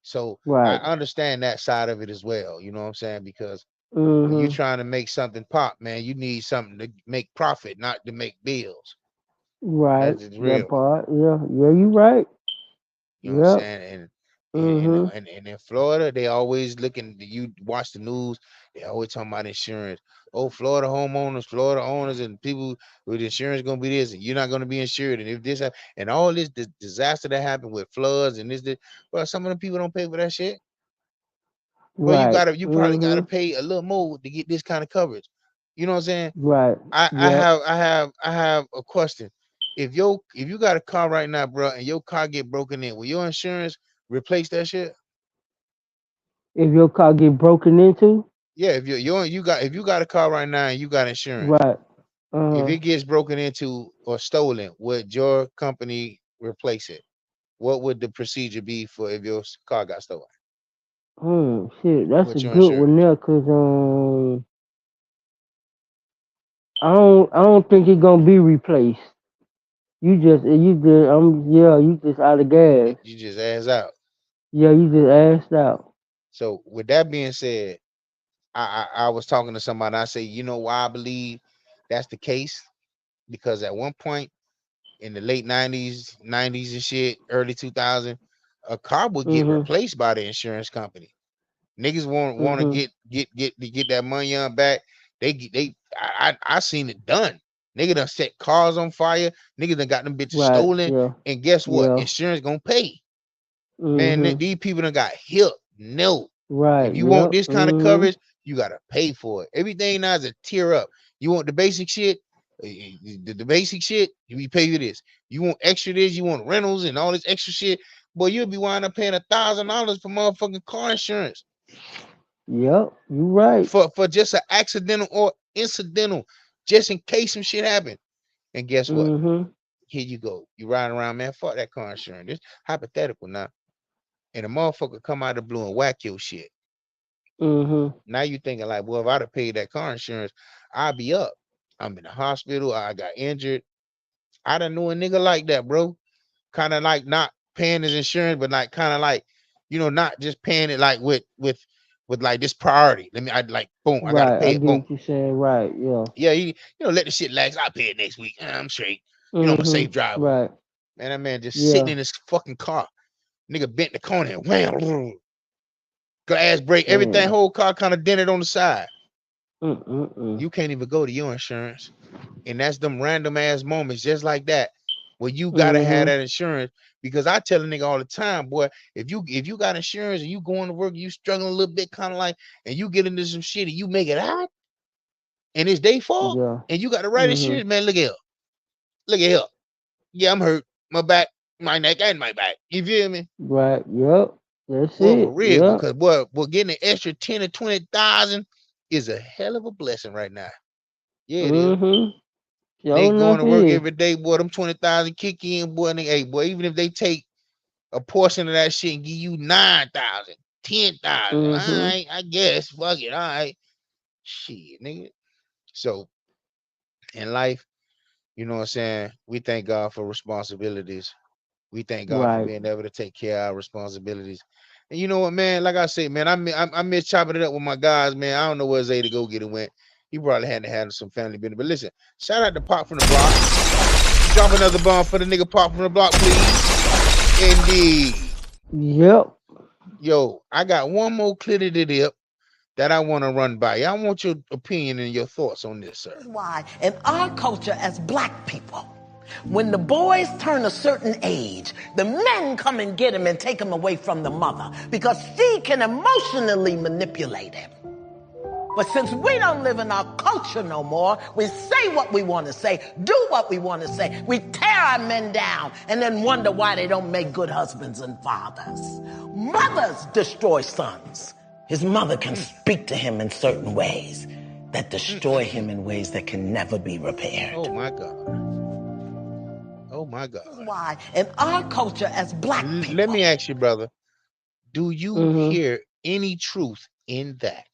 So I Right. understand that side of it as well. You know what I'm saying? Because when you're Mm-hmm. trying to make something pop, man, you need something to make profit, not to make bills. Right. That's just That real. part. Yeah. Yeah, you right. You know what I'm Yep. saying? And Mm-hmm. and, and in Florida, they always looking. You watch the news, they always talking about insurance. Oh, Florida homeowners, Florida owners, and people with insurance gonna be this, and you're not gonna be insured. And if and all this disaster that happened with floods and this, well, some of the people don't pay for that shit. Well, Right. you probably gotta Mm-hmm. pay a little more to get this kind of coverage. You know what I'm saying? Right. I Yep. have a question. If you got a car right now, bro, and your car get broken in, will your insurance replace that shit? If your car get broken into, Yeah, if you got a car right now and you got insurance, right. if Uh-huh. it gets broken into or stolen, would your company replace it? What would the procedure be for if your car got stolen Shit, that's a with your good one insurance? there, cause I don't think it's gonna be replaced. You just out of gas. You just ask out. Yeah, you just asked out. So with that being said, I was talking to somebody. I say, you know why I believe that's the case? Because at one point in the late 90s and shit, early 2000, a car would get Mhm. replaced by the insurance company. Niggas want to Mhm. get that money on back. I seen it done. Nigga done set cars on fire. Nigga done got them bitches Right. stolen. Yeah. And guess what? Yeah. Insurance gonna pay. Man, Mhm. these people done got hit. No. Right. If you want Yep. this kind of Mhm. coverage, you gotta pay for it. Everything now is a tier up. You want the basic shit, the basic shit, you pay for this. You want extra this, you want rentals and all this extra shit. Boy, you'll be winding up paying $1,000 for motherfucking car insurance Yep. You right. for just an accidental or incidental, just in case some shit happen. And guess what? Mhm. Here you go. You riding around, man. Fuck that car insurance. This hypothetical now. And a motherfucker come out of the blue and whack your shit. Mhm. Now you thinking like, well, if I'd have paid that car insurance, I'd be up. I'm in the hospital. I got injured. I done knew a nigga like that, bro. Kind of like not paying his insurance, but like kind of like, not just paying it like with like this priority. I like boom, I gotta Right. I pay it. get Boom. what you're saying. Right. Yeah. Yeah, let the shit lax. I'll pay it next week. I'm straight. I'm a safe Mhm. driver. Right. Man, that man just sitting Yeah. in his fucking car. Nigga bent the corner and wham, glass break, everything, Damn. whole car kind of dented on the side. Mm. You can't even go to your insurance. And that's them random ass moments just like that where you gotta have Mhm. that insurance. Because I tell a nigga all the time, boy, if you got insurance and you going to work, you struggling a little bit, kind of like, and you get into some shit and you make it out, and it's their fault, Yeah. and you got the right Mhm. insurance, man. Look at here. Yeah, I'm hurt. My back, my neck and my back. You feel me? Right. Yep. That's Well, it. for real, Yep. because boy, getting an extra 10 or 20,000 is a hell of a blessing right now. Yeah, it is. Sure They going enough to work is. every day, boy. Them 20,000 kick in, boy. And hey, boy, even if they take a portion of that shit and give you 9,000, 10,000, all right, I guess, fuck it, all right, shit, nigga. So in life, you know what I'm saying? We thank God for responsibilities. We thank God for Right. being able to take care of our responsibilities. And you know what, man? Like I say, man, I miss chopping it up with my guys, man. I don't know where Zay to go get it went. He probably had to handle some family business. But listen, shout out to Pop from the Block. Drop another bomb for the nigga Pop from the Block, please. Indeed. Yep. Yo, I got one more clip of the dip that I want to run by. I want your opinion and your thoughts on this, sir. Why, in our culture as black people, when the boys turn a certain age, the men come and get him and take him away from the mother because she can emotionally manipulate him. But since we don't live in our culture no more, we say what we want to say, do what we want to say. We tear our men down and then wonder why they don't make good husbands and fathers. Mothers destroy sons. His mother can speak to him in certain ways that destroy him in ways that can never be repaired. Oh my God. Oh my God. This is why in our culture as black people. Let me ask you, brother, do you hear any truth in that?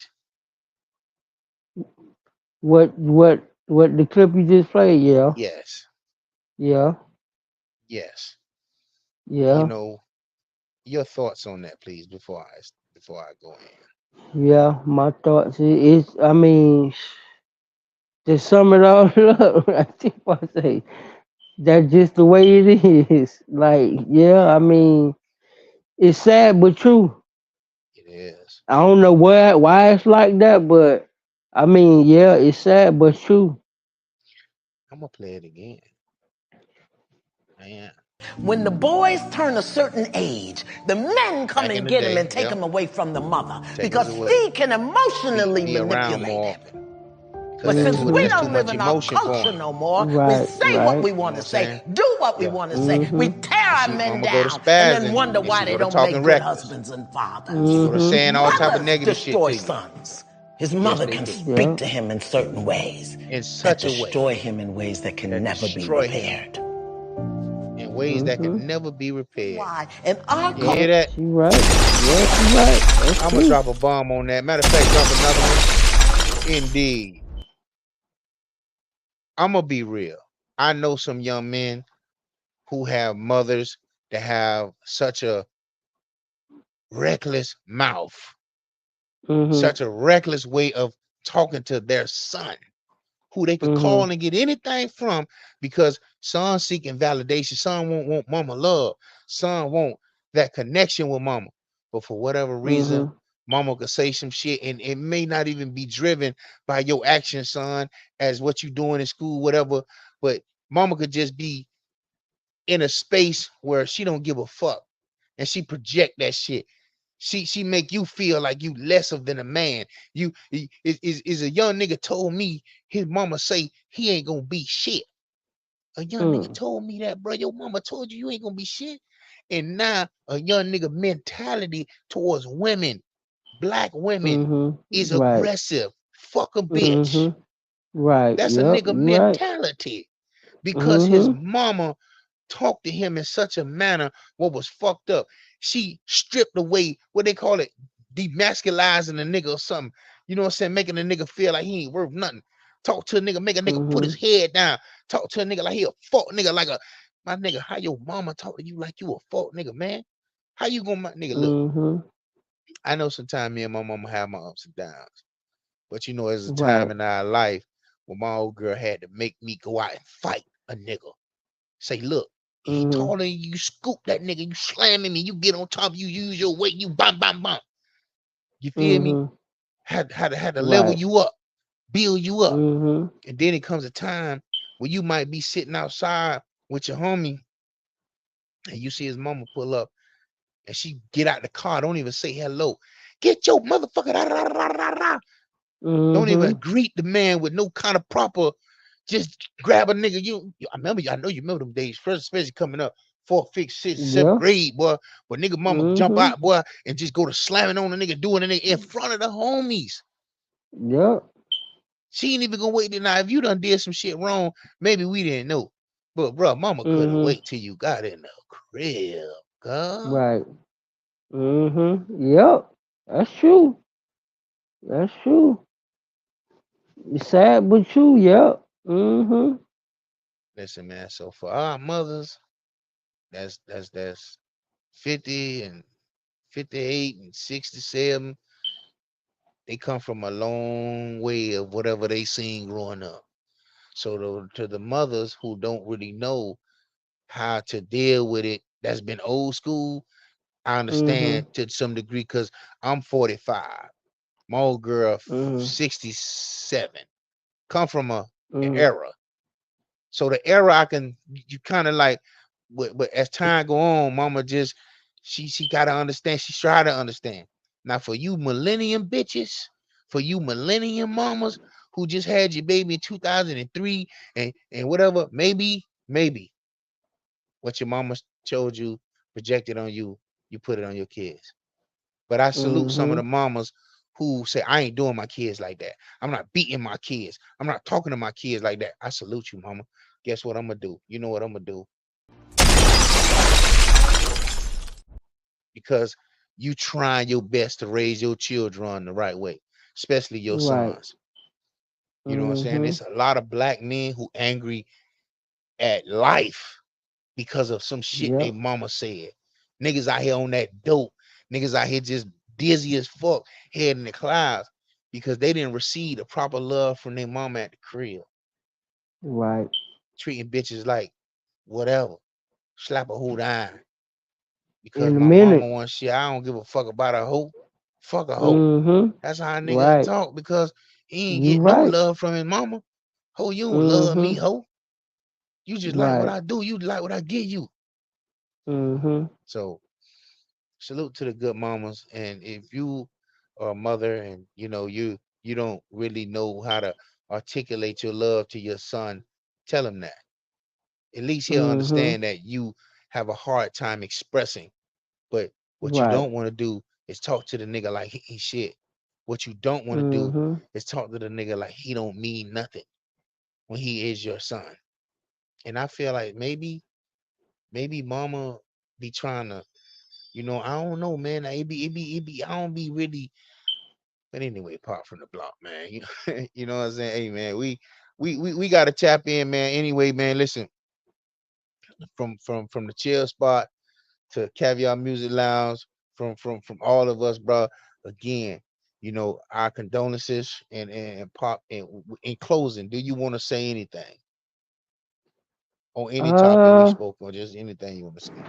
What the clip you just played? Yeah. Yes. Yeah. Yes. Yeah. You know, your thoughts on that, please, before I go in. Yeah. My thoughts is I mean, to sum it all up, I think I say that's just the way it is. Like, yeah, I mean, it's sad but true. It is. I don't know why it's like that, but I mean, yeah, it's sad but true. I'm gonna play it again. Man. When the boys turn a certain age, the men come and get him and take him away from the mother because she can emotionally manipulate him. But since we don't live in our culture no more, we say what we want to say, do what we want to say. We tear our men down and then wonder why they don't make good husbands and fathers. Go to saying all type of negative shit to you. Sons. His mother can speak to him in certain ways. In such a way. Destroy him in ways that can never be repaired. In ways that can never be repaired. Why? And our you hear that? She right. Yeah, she right. I'm gonna drop a bomb on that. Matter of fact, drop another one. Indeed. I'm gonna be real. I know some young men who have mothers that have such a reckless mouth, such a reckless way of talking to their son, who they could call and get anything from, because son seeking validation. Son won't want mama love. Son want that connection with mama. But for whatever reason, mama could say some shit, and it may not even be driven by your action, son, as what you doing in school, whatever. But mama could just be in a space where she don't give a fuck, and she project that shit. She make you feel like you lesser than a man. Is a young nigga told me his mama say he ain't gonna be shit. A young nigga told me that, bro. Your mama told you ain't gonna be shit. And now a young nigga mentality towards women, black women, is aggressive. Fuck a bitch. Right. That's a nigga mentality. Because his mama talked to him in such a manner what was fucked up. She stripped away, what they call it, demasculizing a nigga or something. You know what I'm saying? Making a nigga feel like he ain't worth nothing. Talk to a nigga, make a nigga put his head down. Talk to a nigga like he a fuck nigga, like a, my nigga, how your mama talk to you like you a fuck nigga, man? How you gonna, my nigga, look, I know sometimes me and my mama have my ups and downs, but you know, there's a time in our life when my old girl had to make me go out and fight a nigga. Say, look, he taller than you, scoop that nigga, you slamming me, you get on top, you use your weight, you bam, bam, bam. You feel me? Had to level you up, build you up. And then it comes a time where you might be sitting outside with your homie and you see his mama pull up and she get out the car, don't even say hello. Get your motherfucker, don't even greet the man with no kind of proper, just grab a nigga. I know you remember them days, first, especially coming up, fourth, fifth, sixth, seventh Yeah. grade, boy. But nigga mama jump Mhm. out, boy, and just go to slamming on the nigga, doing it in front of the homies. Yeah. She ain't even gonna wait till now. If you done did some shit wrong, maybe we didn't know. But bro, mama couldn't Mhm. wait till you got in the crib, God. Right. Yep. That's true. That's true. It's sad but true. Yep. Listen, man. So for our mothers, that's 50 and 58 and 67. They come from a long way of whatever they seen growing up. So to the mothers who don't really know how to deal with it, that's been old school. I Mhm. understand to some degree because I'm 45. My old girl Mhm. 67. Come from a Mhm. era. So the era I can you kind of like, but as time go on, mama just she gotta understand. She try to understand. Now for you millennium bitches, for you millennium mamas who just had your baby in 2003 and whatever, maybe what your mama told you, projected on you, you put it on your kids. But I salute some of the Mhm. mamas who say, I ain't doing my kids like that. I'm not beating my kids. I'm not talking to my kids like that. I salute you, mama. Guess what I'm gonna do? You know what I'm gonna do? Because you trying your best to raise your children the right way, especially your Right. sons. You know what I'm saying? Mhm. There's a lot of black men who angry at life because of some shit they Yep. mama said. Niggas out here on that dope. Niggas out here just dizzy as fuck, head in the clouds because they didn't receive the proper love from their mama at the crib. Right. Treating bitches like whatever. Slap a hoe down. Because In a my mama minute. wants shit. I don't give a fuck about a hoe. Fuck a hoe. Mhm. That's how a nigga Right. talk because he ain't You get no right. love from his mama. Ho, you don't love me, Mhm. ho. You just like what Right. I do. You like what I give you. Mhm. So salute to the good mamas. And if you are a mother and you don't really know how to articulate your love to your son, tell him that. At least he'll Mhm. understand that you have a hard time expressing. But what you Right. don't want to do is talk to the nigga like he ain't shit. What you don't want to do Mhm. is talk to the nigga like he don't mean nothing when he is your son. And I feel like maybe mama be trying to, I don't know, man. It be, I don't be really, but anyway, apart from the block, man. You know what I'm saying? Hey, man, we got to tap in, man. Anyway, man, listen, from the chill spot to Caviar Music Lounge, from all of us, bro. Again, our condolences and pop. And in closing, do you want to say anything on any topic we Uh, spoke on? Just anything you want to say?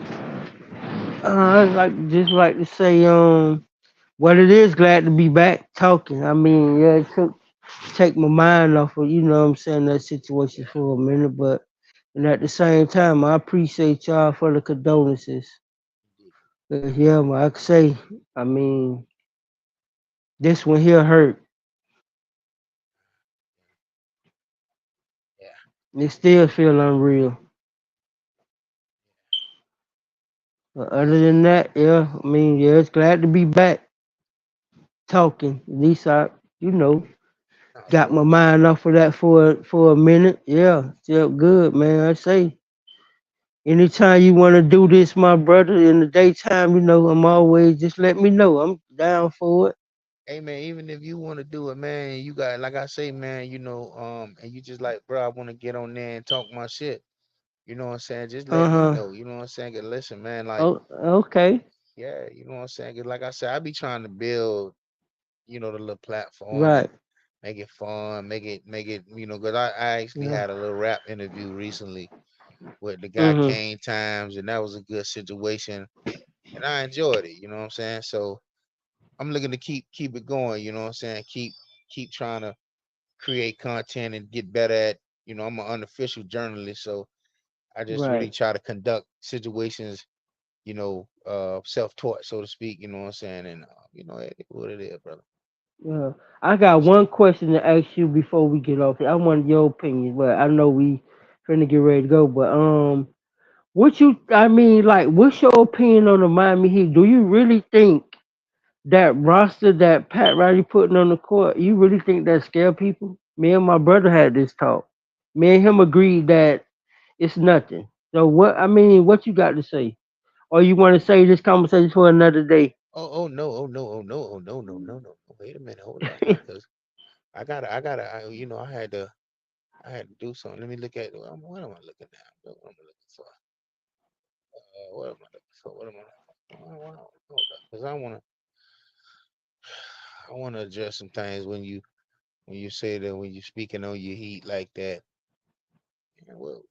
I'd like to say what it is glad to be back talking. I mean, yeah, it took take my mind off of, what I'm saying, that situation Yeah, for a minute, but and at the same time I appreciate y'all for the condolences. indeed. 'Cause, yeah, I could say, I mean, this one here hurt. Yeah, It still feel unreal. But other than that, yeah, I mean, yeah, it's glad to be back talking. At least I, you know, not got my sure. mind off of that for a minute. Yeah, felt good, man. I say, anytime you want to do this, my brother, in the daytime, I'm always just let me know. I'm down for it. Hey man, even if you want to do it, man, you got like I say, man, and you just like, bro, I want to get on there and talk my shit. You know what I'm saying? Just let Uh me huh. know. You know what I'm saying? 'Cause listen, man, like, Oh, okay. yeah, you know what I'm saying? 'Cause like I said, I be trying to build, the little platform and Right. make it fun, make it, 'cause I actually Yeah. had a little rap interview recently with the guy Mhm. Kane Times, and that was a good situation, and I enjoyed it. You know what I'm saying? So I'm looking to keep it going. You know what I'm saying? Keep trying to create content and get better at. I'm an unofficial journalist, so I just really Right. try to conduct situations, self-taught, so to speak. You know what I'm saying? And it is what it is, brother. Yeah. I Real got shit. one question to ask you before we get off here. I want your opinion, but I know we finna get ready to go. But what's your opinion on the Miami Heat? Do you really think that roster that Pat Riley putting on the court, you really think that scare people? Me and my brother had this talk. Me and him agreed that it's nothing. So what you got to say? Or you want to say this conversation for another day? Oh no, oh no, oh no, oh no, no, no, no. Wait a minute, hold up now, because I had to do something. Let me look at what am I looking at? What am I looking for? What am I looking for? What am I looking for? Hold up, because I wanna address some things when you say that when you're speaking on your heat like that. Yeah, well,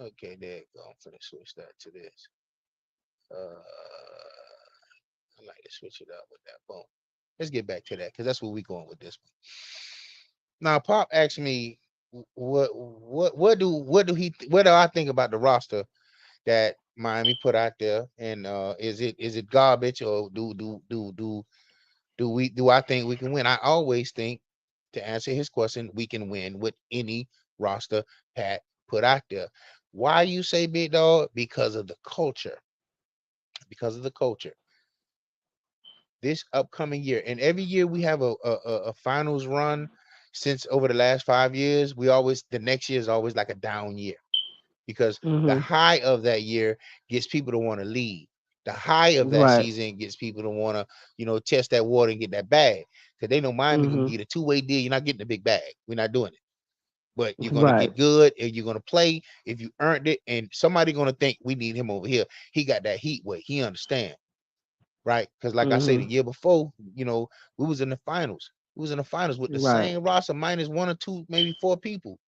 okay, there you go. I'm finna switch that to this. Uh, I like to switch it up with that. Boom. Let's get back to that because that's where we going with this one. Now, Pop asked me, what do I think about the roster that Miami put out there, and is it garbage, or do I think we can win? I always think, to answer his question, we can win with any roster Pat put out there. Why you say, big dog? Because of the culture. Because of the culture. This upcoming year, and every year we have a finals run. Since over the last 5 years, the next year is always like a down year, because the Mhm. high of that year gets people to want to leave. The high of that Right. season gets people to want to, test that water and get that bag, because they know Miami gonna Mhm. get a two-way deal. You're not getting the big bag. We're not doing it. But you're gonna Right. get good, and you're gonna play if you earned it. And somebody gonna think we need him over here. He got that heat weight. He understand, right? Because like I say, the Mhm. year before, we was in the finals. We was in the finals with the Right. same roster minus one or two, maybe four people.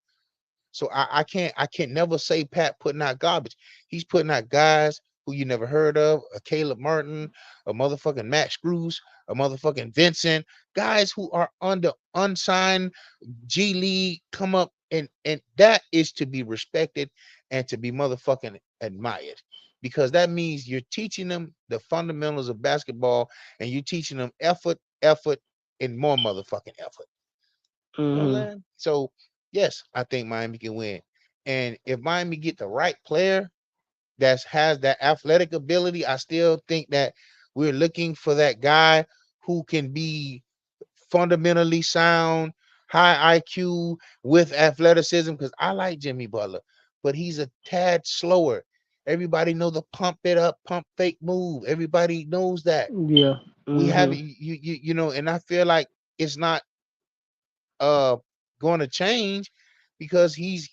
So I can't never say Pat putting out garbage. He's putting out guys who you never heard of, a Caleb Martin, a motherfucking Matt Screws, a motherfucking Vincent, guys who are under unsigned G League come up, and that is to be respected and to be motherfucking admired, because that means you're teaching them the fundamentals of basketball, and you're teaching them effort, and more motherfucking effort. You know what I'm Mhm. saying? So yes, I think Miami can win. And if Miami get the right player that has that athletic ability, I still think that we're looking for that guy who can be fundamentally sound, high IQ with athleticism. Because I like Jimmy Butler, but he's a tad slower. Everybody know the pump it up, pump fake move. Everybody knows that. Yeah. We have Mhm. and I feel like it's not uh going to change, because he's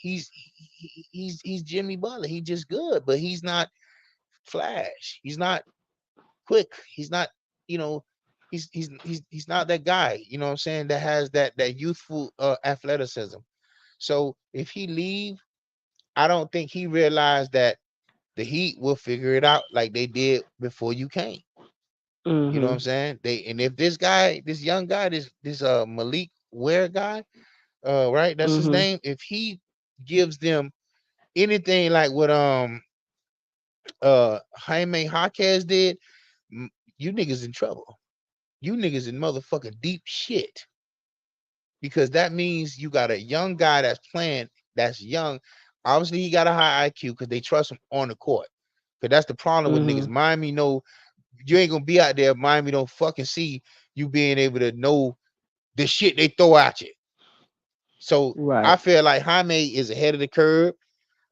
Jimmy Butler. He's just good, but he's not flash. He's not quick. He's not, you know, he's not that guy, you know what I'm saying, that has that youthful athleticism. So if he leave, I don't think he realized that the Heat will figure it out like they did before you came. You know what I'm Mhm. saying? And if this young guy, this Malik Ware guy, right, that's his Mhm. name. If he gives them anything like what Jaime Jaquez did, m- you niggas in trouble. You niggas in motherfucking deep shit, because that means you got a young guy that's playing, that's young. Obviously, he got a high IQ because they trust him on the court. Because that's the problem with niggas. Mhm. Miami know you ain't gonna be out there. Miami don't fucking see you being able to know the shit they throw at you. So I Right. feel like Jaime is ahead of the curve.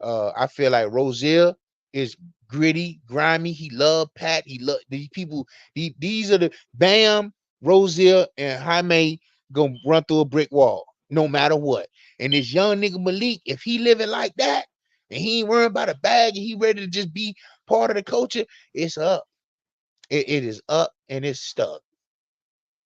I feel like Rozier is gritty, grimy. He love Pat. He love these people. These are the Bam, Rozier, and Jaime gonna run through a brick wall no matter what. And this young nigga Malik, if he living like that and he ain't worrying about a bag and he ready to just be part of the culture, it's up. It is up and it's stuck.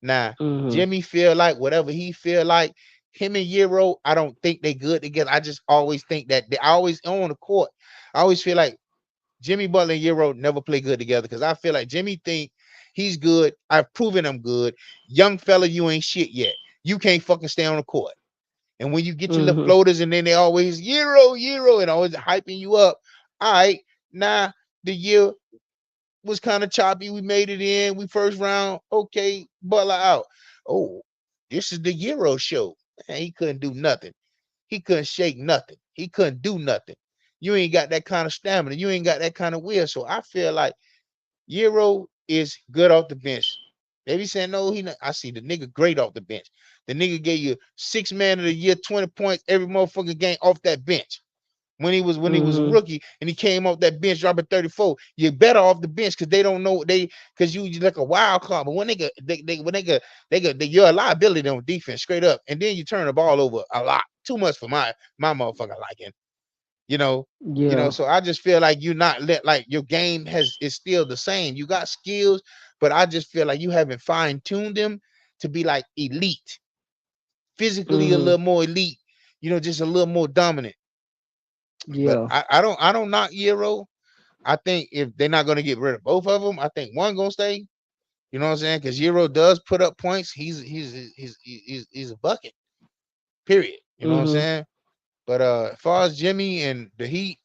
Now, Mhm. Jimmy feel like whatever he feel like. Him and Euro, I don't think they good together. I just always think that they always on the court. I always feel like Jimmy Butler and Euro never play good together, because I feel like Jimmy think he's good. I've proven I'm good. Young fella, you ain't shit yet. You can't fucking stay on the court. And when you get your little Mhm. floaters, and then they always Euro, and always hyping you up. All right, now the year was kind of choppy. We made it in. We first round. Okay, Butler out. Oh, this is the Euro show. Man, he couldn't do nothing. He couldn't shake nothing. He couldn't do nothing. You ain't got that kind of stamina. You ain't got that kind of will. So I feel like Euro is good off the bench. They be saying, no, he not. I see the nigga great off the bench. The nigga gave you 6 man of the year, 20 points every motherfucking game off that bench. When he was a rookie and he came off that bench dropping 34, you're better off the bench because they don't know because you like a wild card. But when you're a liability on defense straight up, and then you turn the ball over a lot, too much for my motherfucker liking. So I just feel like you're not like your game is still the same. You got skills, but I just feel like you haven't fine-tuned them to be like elite, physically a little more elite, just a little more dominant. Yeah. But I don't knock Euro. I think if they're not gonna get rid of both of them, I think one gonna stay. You know what I'm saying? Because Euro does put up points. He's a bucket. Period. You know what I'm saying? But as far as Jimmy and the Heat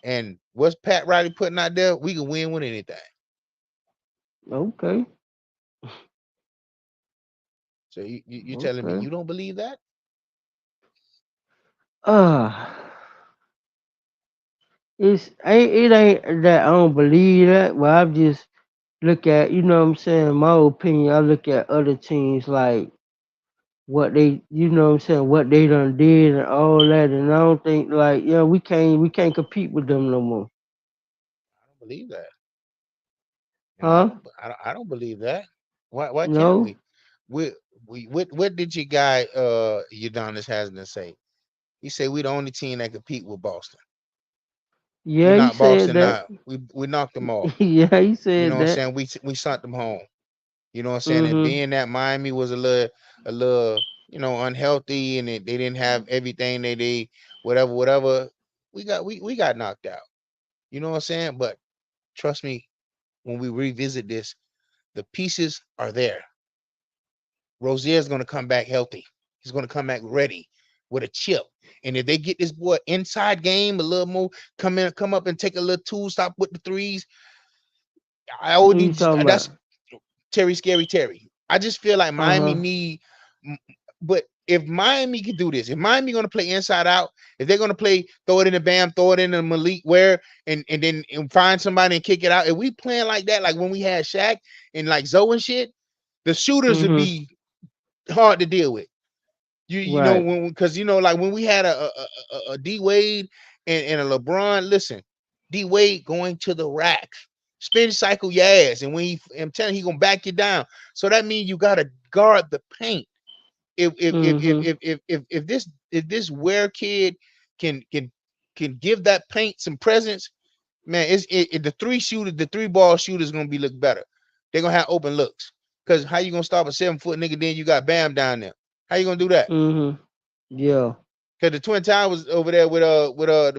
and what's Pat Riley putting out there, we can win with anything. Okay. So you telling me you don't believe that? It ain't that I don't believe that, but I just look at, you know what I'm saying, my opinion, I look at other teams like what they, you know what I'm saying, what they done did and all that, and I don't think like, we can't compete with them no more. I don't believe that. Huh? I don't believe that. Why No? can't we? What did your guy Udonis Haslam say? He said we the only team that compete with Boston. Yeah, we he knocked said Boston that. out. We knocked them off. Yeah, he said You know what I'm that. saying? We sent them home. You know what I'm saying? And being that Miami was a little, unhealthy, and they didn't have everything they whatever. We got knocked out. You know what I'm saying? But trust me, when we revisit this, the pieces are there. Rozier's gonna come back healthy. He's gonna come back ready with a chip. And if they get this boy inside game a little more, come up and take a little tool stop with the threes. That's Terry. I just feel like Miami need, but if Miami can do this, if Miami gonna play inside out, if they're gonna play throw it in the Bam, throw it in the Malik Ware, and then find somebody and kick it out. If we playing like that, like when we had Shaq and like Zoe and shit, the shooters would be hard to deal with. You know, because like when we had a D Wade and a LeBron, listen, D Wade going to the rack, spin cycle your ass, and when I'm telling you, he gonna back you down. So that means you gotta guard the paint. If this Ware kid can give that paint some presence, man, the three ball shooter is gonna be look better. They're gonna have open looks. Cause how you gonna stop a 7-foot nigga? Then you got Bam down there. How you gonna do that? Yeah. Cause the Twin Towers over there with the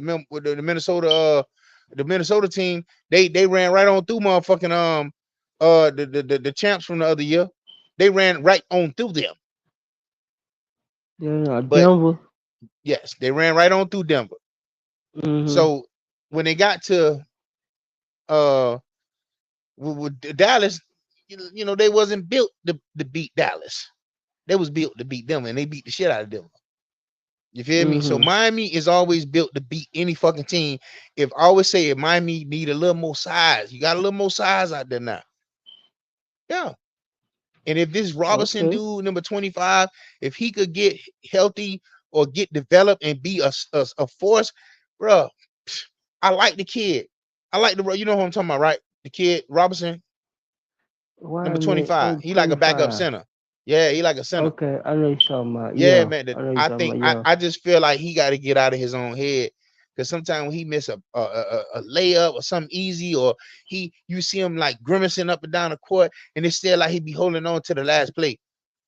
Minnesota team, they ran right on through motherfucking the champs from the other year. They ran right on through them. Yeah, Denver. Yes, they ran right on through Denver. So when they got to with Dallas, they wasn't built to beat Dallas. They was built to beat them, and they beat the shit out of Denver. You feel me? So Miami is always built to beat any fucking team. If Miami need a little more size, you got a little more size out there now. Yeah. And if this Robinson dude, number 25, if he could get healthy or get developed and be a force, bro, I like the kid. I like you know who I'm talking about, right? The kid, Robinson, number 25. He like a backup center. Yeah, he like a center. Okay, I know you're talking about. Yeah, man. I just feel like he got to get out of his own head. Because sometimes when he miss a layup or something easy, or you see him like grimacing up and down the court, and it's still like he be holding on to the last play.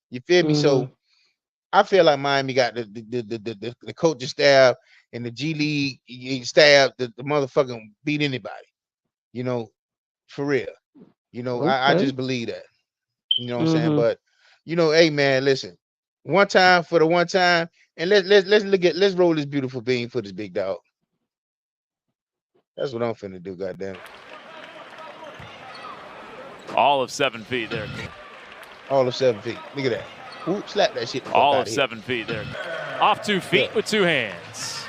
You feel me? So I feel like Miami got the coaching staff and the G League staff, the motherfucking beat anybody. For real. I just believe that. You know what I'm saying? But hey man, listen. One time for the one time, and let's roll this beautiful bean for this big dog. That's what I'm finna do, goddamn. All of 7 feet there. All of 7 feet. Look at that. Slap that shit. All of 7 feet there. Off 2 feet with 2 hands.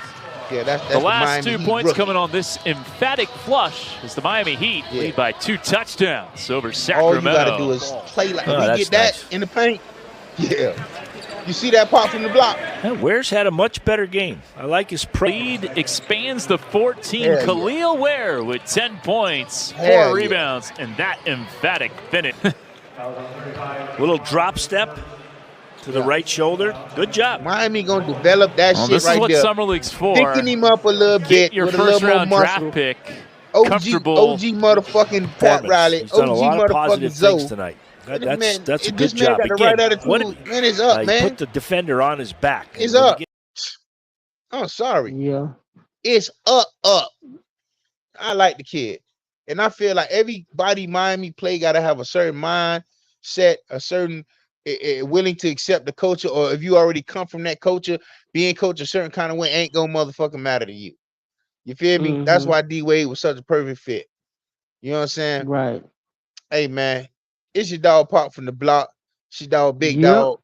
Yeah, that's the last Miami 2 Heat points rookie. coming on this emphatic flush as the Miami Heat lead by 2 touchdowns over All Sacramento. you got to do is play like we that's get that nice. in the paint. Yeah. You see that pop from the block? Ware's had a much better game. I like his Lead expands to 14. Hell yeah. Khalil Ware with 10 points, 4 Hell yeah. rebounds, and that emphatic finish. little drop step to the right shoulder. Good job. Miami gonna develop that shit This right is what there. Summer League's for. Picking him up a little Get bit your with a little first more round muscle. draft pick. OG Comfortable. motherfucking Pat Performance. Riley. He's done a OG lot of motherfucking positive things Zoe. tonight. Man, That's a this good man job. got the Again, right attitude. Man, it's up, he man. put the defender on his back. It's And when you up. get- I'm sorry. Yeah. It's up. I like the kid. And I feel like everybody Miami play got to have a certain mindset, a certain willing to accept the culture, or if you already come from that culture, being coached a certain kind of way ain't gonna motherfucking matter to you. You feel me? That's why D Wade was such a perfect fit. You know what I'm saying? Right. Hey man, it's your dog Pop from the block. It's your dog Big Yep. Dog.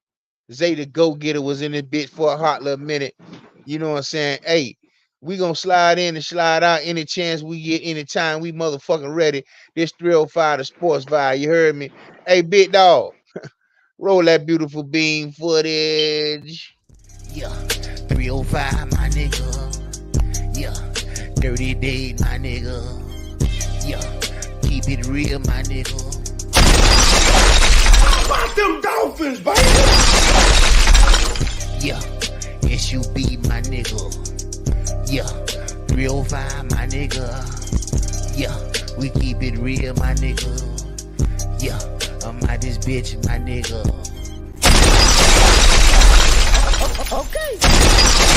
Zay the Go-Getter was in this bitch for a hot little minute. You know what I'm saying? Hey, we gonna slide in and slide out any chance we get, anytime we motherfucking ready. This 305 the sports vibe. You heard me? Hey, Big Dog, roll that beautiful beam footage. Yeah, 305, my nigga. Yeah, dirty day, my nigga. Yeah, keep it real, my nigga. How about them Dolphins, baby? Yeah, SUB, my nigga. Yeah, 305, my nigga. Yeah, we keep it real, my nigga. Yeah, I'm out this bitch, my nigga. Okay.